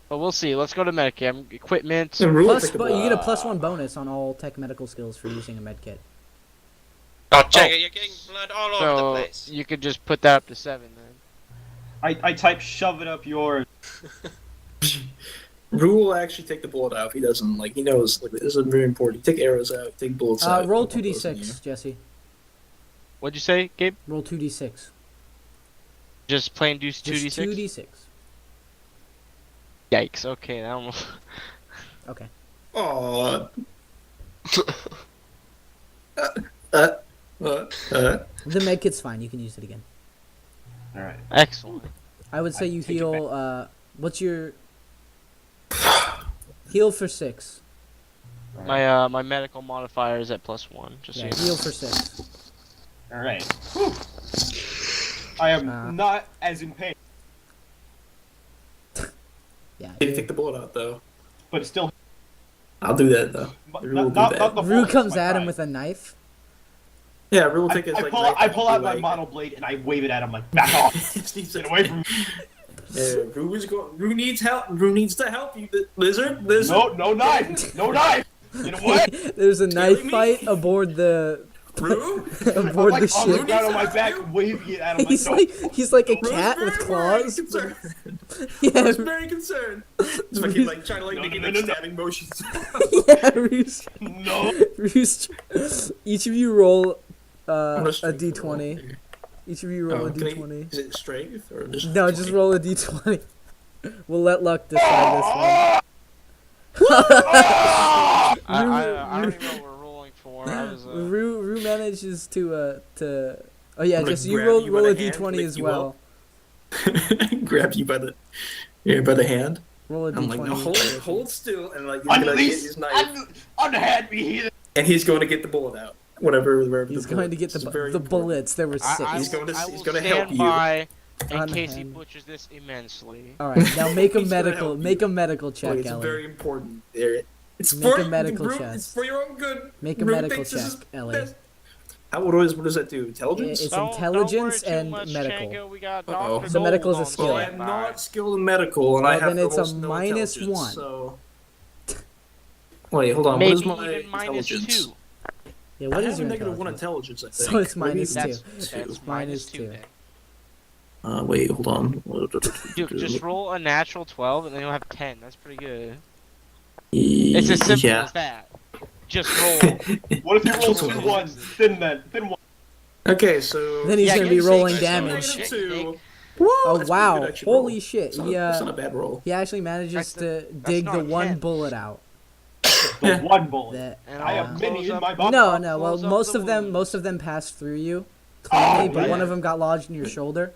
But we'll see. Let's go to medkit. Equipment. And Rue will Plus, take the but you bullet. get a +1 bonus on all tech medical skills for using a medkit. Oh, Changa, you're getting blood all over the So place. you could just put that up to 7 then. I type shove it up yours. Rue will actually take the bullet out if he doesn't. Like, he knows, like, this is very important. You take arrows out, take bullets out. Roll Don't put those in 2d6, Jesse. What'd you say, Gabe? Roll 2d6. Just plain deuce Just 2d6? 2d6. Yikes. Okay, that almost. Okay. you. Aww. The medkit's fine. You can use it again. All right. Excellent. I would say you take it heal. What's your heal for 6? My medical modifier is at +1. Just Yeah, so you know. heal for 6. All right. Whew. I am Uh, not as in pain, Yeah. You take the bullet out though. but it's still. I'll do that though. Not, Rue will do not, that. not the Rue bullet, comes my at him pride. with a knife. Yeah, Rue will I, take his I like. pull, knife I and pull be out my like- mono blade and I wave it at him like, back off, get away from me. Yeah, Rue needs help. Rue needs to help you. Lizard. No knife, no knife. Get away. There's a knife me? fight aboard the Rue. aboard I'm the like on the ship. ground on my back, waving it at him He's like, like a Rue's cat with very claws. concerned. Yeah, Rue's very concerned. It's like he's like trying to like No, make no, like no, no. stabbing motions. yeah, Roost. no. Roost. Each of you roll I'm a gonna strength roll d20. here. Each of you roll a Can I- d20. Is it strength or just? No, just roll a d20. We'll let luck decide I don't even know what we're rolling for. I was, this one. Rue manages to. Oh yeah, I'm gonna just you grab roll you by roll a the hand, d20 lift as you well. Grab you by the hand. Roll a d20. I'm like, no, hold still, and like he's I'm gonna at get least his knife, unhand me here. and he's going to get the bullet out. Wherever He's the going to get bullets. It's the very important. bullets. There were 6. He's going to stand help you. by in case he Unhand. butchers this immensely. All right, now make a He's gonna medical help make you. a medical check, Like, it's Ellie. very important. It's Make for a medical Rue, check. It's for your own good. Make a Rue medical thinks this check, is Ellie. best. What does that do? Intelligence? It's Don't intelligence worry too and much, medical. Changa, we got Uh-oh. Dr. So medical's a Gold on skill. Well, I am standby. not skilled in medical, and I Well, have then it's a almost no minus intelligence, 1. So. Wait, hold on. Maybe what is my even intelligence? -2. Yeah, I what have is a your negative 1 intelligence? intelligence, I think. So it's Maybe minus it's 2. That's Minus -2 2. then. Wait, hold on. Dude, just roll a natural 12 and then you'll have 10. That's pretty good. It's as simple Yeah. as that. Just roll. What if you roll 2 1s? Thin one. Okay, so. Then he's Yeah, gonna be give me rolling six, damage. so- -2. Oh That's wow! pretty good, actually, Holy roll. shit! That's not a bad roll. He actually manages That's to dig not the a one 10. bullet out. The one bullet. That And I I'll have close many in up- my body. no, no. Well, close up most the of them, wounds. most of them passed through you cleanly, Oh, but yeah. one of them got lodged in your shoulder.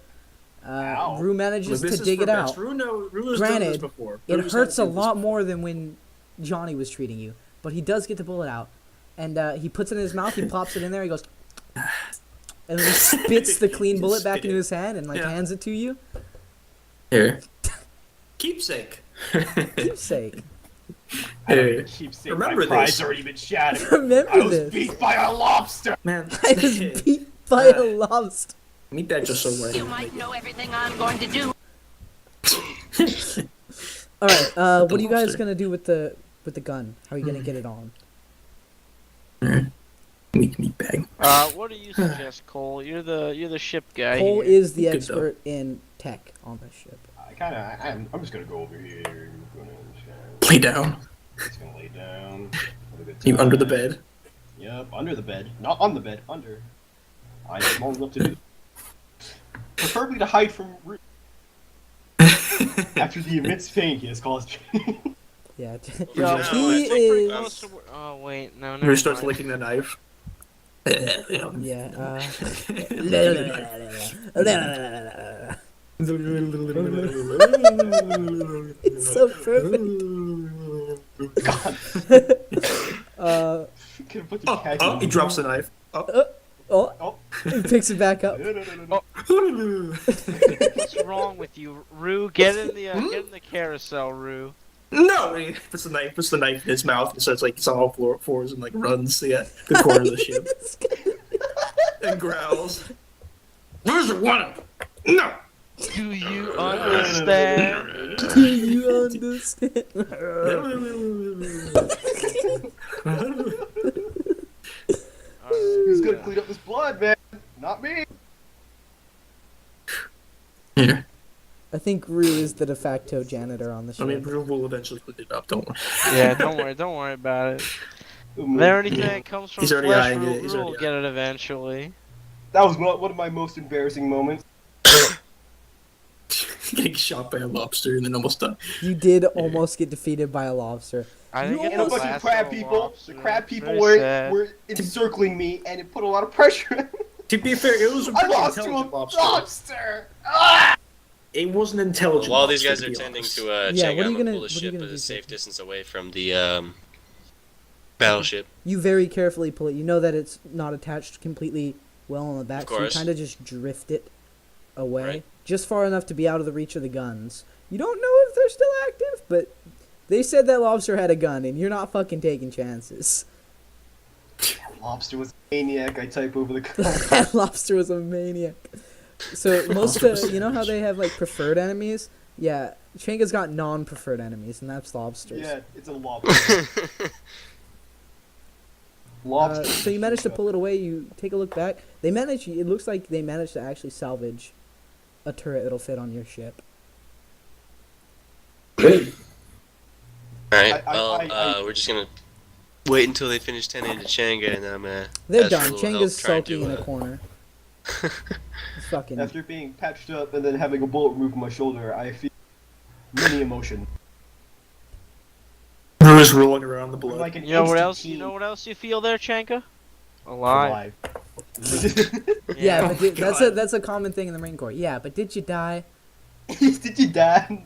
Ow. Rue manages This to is dig for it best. out. Rue has done this Granted, before. It Rue's hurts a had to do this lot more than when Johnny was treating you, but he does get the bullet out, and he puts it in his mouth. He pops it in there. He goes, and then he spits the clean bullet back into his hand and Yeah. hands it to you. Here. Keepsake. Keepsake. I don't Hey, keep saying remember my pride's this. already been shattered. Remember I was this. beat by a lobster. Man, I was beat by a lobster. meet that just so well. You might know everything I'm going to do. All right. What are you guys lobster. gonna do with the gun? How are you gonna get it on? Meat bag. What do you suggest, Cole? You're the ship guy. Cole here. is the Good expert in tech on the ship. I'm just gonna go over here. I'm Lay down. just gonna lay down. Have a good You under the time. bed. Yep, under the bed. Not on the bed, under. I am small enough to do. Preferably to hide from Ru- after the immense pain he has caused me. Yeah. Yo, he it's pretty is. close to where- Oh wait, no. Rue never starts mind. licking the knife. Yeah. It's so perfect. Can I put the cat Oh, in he the- drops the knife. Oh. Oh, Oh, he picks it back up. no. What's wrong with you, Rue? Get in the carousel, Rue. No! He puts the knife in his mouth and starts like it's on all fours and like runs to the corner of the ship and growls. Where's one? No! Do you understand? Do you understand? Who's gonna clean up this blood, man? Not me. Here. I think Rue is the de facto janitor on the I ship. mean, Rue will eventually clean it up, don't worry. Yeah, don't worry about it. If there anything that comes from He's already flesh, eyeing it, he's Rue will already get it eventually. That was one of my most embarrassing moments. Getting shot by a lobster and then almost done. You did almost get defeated by a lobster. I You didn't get And a the bunch of last crab little people. lobster. The crab people Very sad. were encircling me, and it put a lot of pressure. To be fair, it was a I pretty lost to a intelligent lobster. lobster. Ah! it wasn't intelligent. While these lobster, guys are to be tending honest. to Yeah, Changa, what are I'm you gonna gonna- pull the what are you ship gonna at do, a safe Jacob? distance away from the battleship. You very carefully pull it. You know that it's not attached completely well on the back, so you course. kind of just drift it away, Right. just far enough to be out of the reach of the guns. You don't know if they're still active, but they said that lobster had a gun, and you're not fucking taking chances. Lobster was a maniac. I type over the That lobster was a maniac. So most you know how they have like preferred enemies? Yeah, Changa's got non-preferred enemies, and that's lobsters. Yeah, it's a lobster. Lobster. So you managed to pull it away. You take a look back. They managed. It looks like they managed to actually salvage a turret that'll fit on your ship. Alright, I- we're just gonna wait until they finish tending to Changa, and then I'm gonna. They're ask for a done. little help Changa's trying sulking to, in a corner. It's fucking. After being patched up and then having a bullet removed from my shoulder, I feel many emotions. Rue is rolling around the blood. Like an You know what instant else? You teen know what else you feel there, Chanka? Alive. Yeah, but Oh, that's a common thing in the Marine Corps. Yeah, but did you die? Did you die?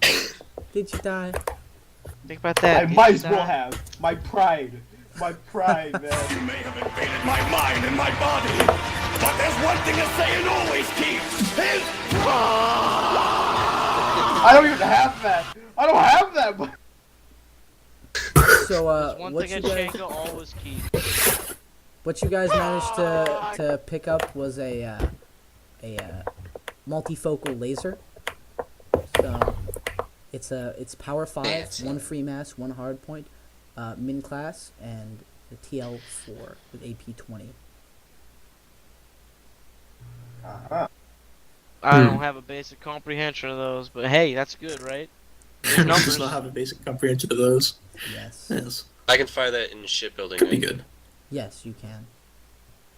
Did you die? Think about that. I Did might you as well die? have. My pride, man. You may have invaded my mind and my body, but there's one thing a Saiyan always keeps. His I don't even have that. I don't have that. But So There's one what thing you a guys Chanka always keeps. what you guys managed to pick up was a multifocal laser. So it's power 5, Fancy. 1 free mass, 1 hard point, min class, and the TL4 with AP 20. I don't have a basic comprehension of those, but hey, that's good, right? There's Does numbers. not have a basic comprehension of those. Yes, Yes, I can fire that in shipbuilding. could be Right? good. yes, you can.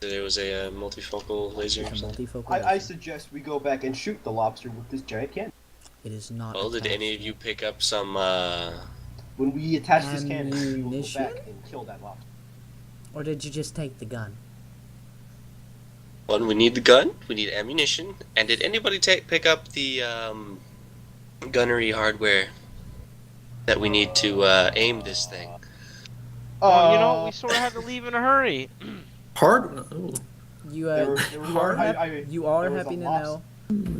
There was a multifocal laser or It's a something. multifocal. I laser. suggest we go back and shoot the lobster with this giant cannon. It is not. Well, did attached. any of you pick up some? When we attach this cannon, we will go Ammunition? back and kill that lobster. Or did you just take the gun? One, we need the gun. We need ammunition. And did anybody pick up the gunnery hardware that we need to aim this thing? Well, you know, we sort of had to leave in a hurry. Hard. Oh. You There you are you are there was happy a to lobster. know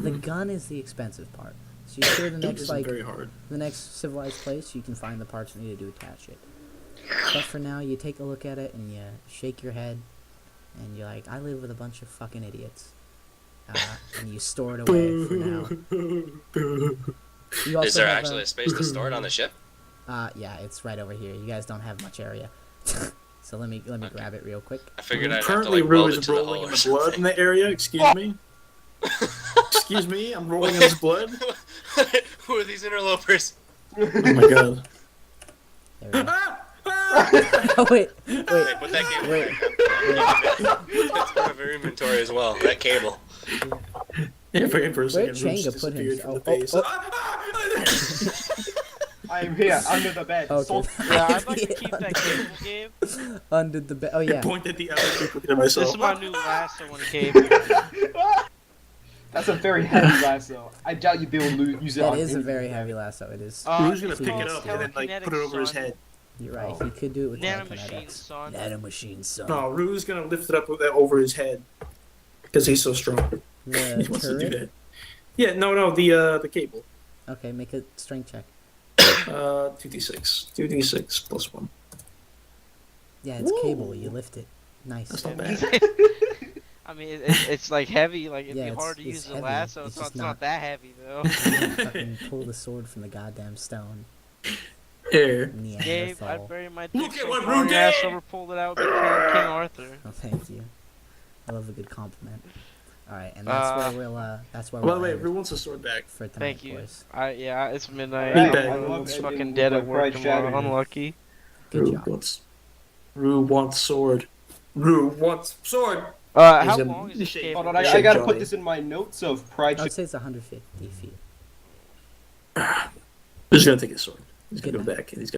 the gun is the expensive part. So you sure the It next isn't like very hard. the next civilized place you can find the parts needed to attach it. But for now, you take a look at it and you shake your head, and you're like, I live with a bunch of fucking idiots. And you store it away for now. You also Is there have actually a space to store it on the ship? yeah, it's right over here. You guys don't have much area. So let me grab it real quick. I figured I'd have to Currently, like Rue weld it is to the rolling hull in or the blood in something. the area. Excuse me. Excuse me. I'm rolling in his blood. Who are these interlopers? Oh my god. There we go. Oh wait, Hey, wait. put that cable Wait. away. That's part of our inventory as well. That cable. Yeah, for a second, Where'd Rue just Changa put disappeared him? from the Oh, base. I am here under the bed. Okay. Salt- Yeah, I'd like to keep that cable, Gabe. Under the bed. Oh I yeah. pointed the other people to This myself. is my new lasso one, cable. That's a very heavy lasso. I doubt you'd be able to use it That on is a anything. very heavy lasso. It is. Rue's gonna it's pick called it up and then like put it over his telekinetics, son. head. You're right. He could do it with Nanomachines, telekinetics. son. Nanomachines, son. No, Rue's gonna lift it up with that over his head because he's so strong. He The wants to do turret. that. Yeah, no, the cable. Okay, make a strength check. 2d6, 2d6 plus 1. Yeah, it's Woo. cable. You lift it. Nice. That's not bad. I mean, it's like heavy. Like it'd Yeah, be it's- hard to it's use the heavy. lasso. It's It's just not not- that heavy though. You can't fucking pull the sword from the goddamn stone. Here. Gabe, I Neanderthal. buried my Look dick at so what far Rue your ass did! over pulled it out with King Arthur. Oh, thank you. I love a good compliment. All right, and that's where we'll. That's where By we'll. the way, end Rue wants his sword back. for tonight, Thank you. boys. Yeah, it's midnight. Alright, I I'm love fucking ending dead with at my work pride tomorrow. shattered. Unlucky. Good job. Rue wants sword. Rue wants sword. How He's long is this shape. cable? Hold on, I Shit, gotta Johnny. put this in my notes of pride. I'd say it's 150 feet. He's gonna take his sword. He's gonna Good go night. back and he's gonna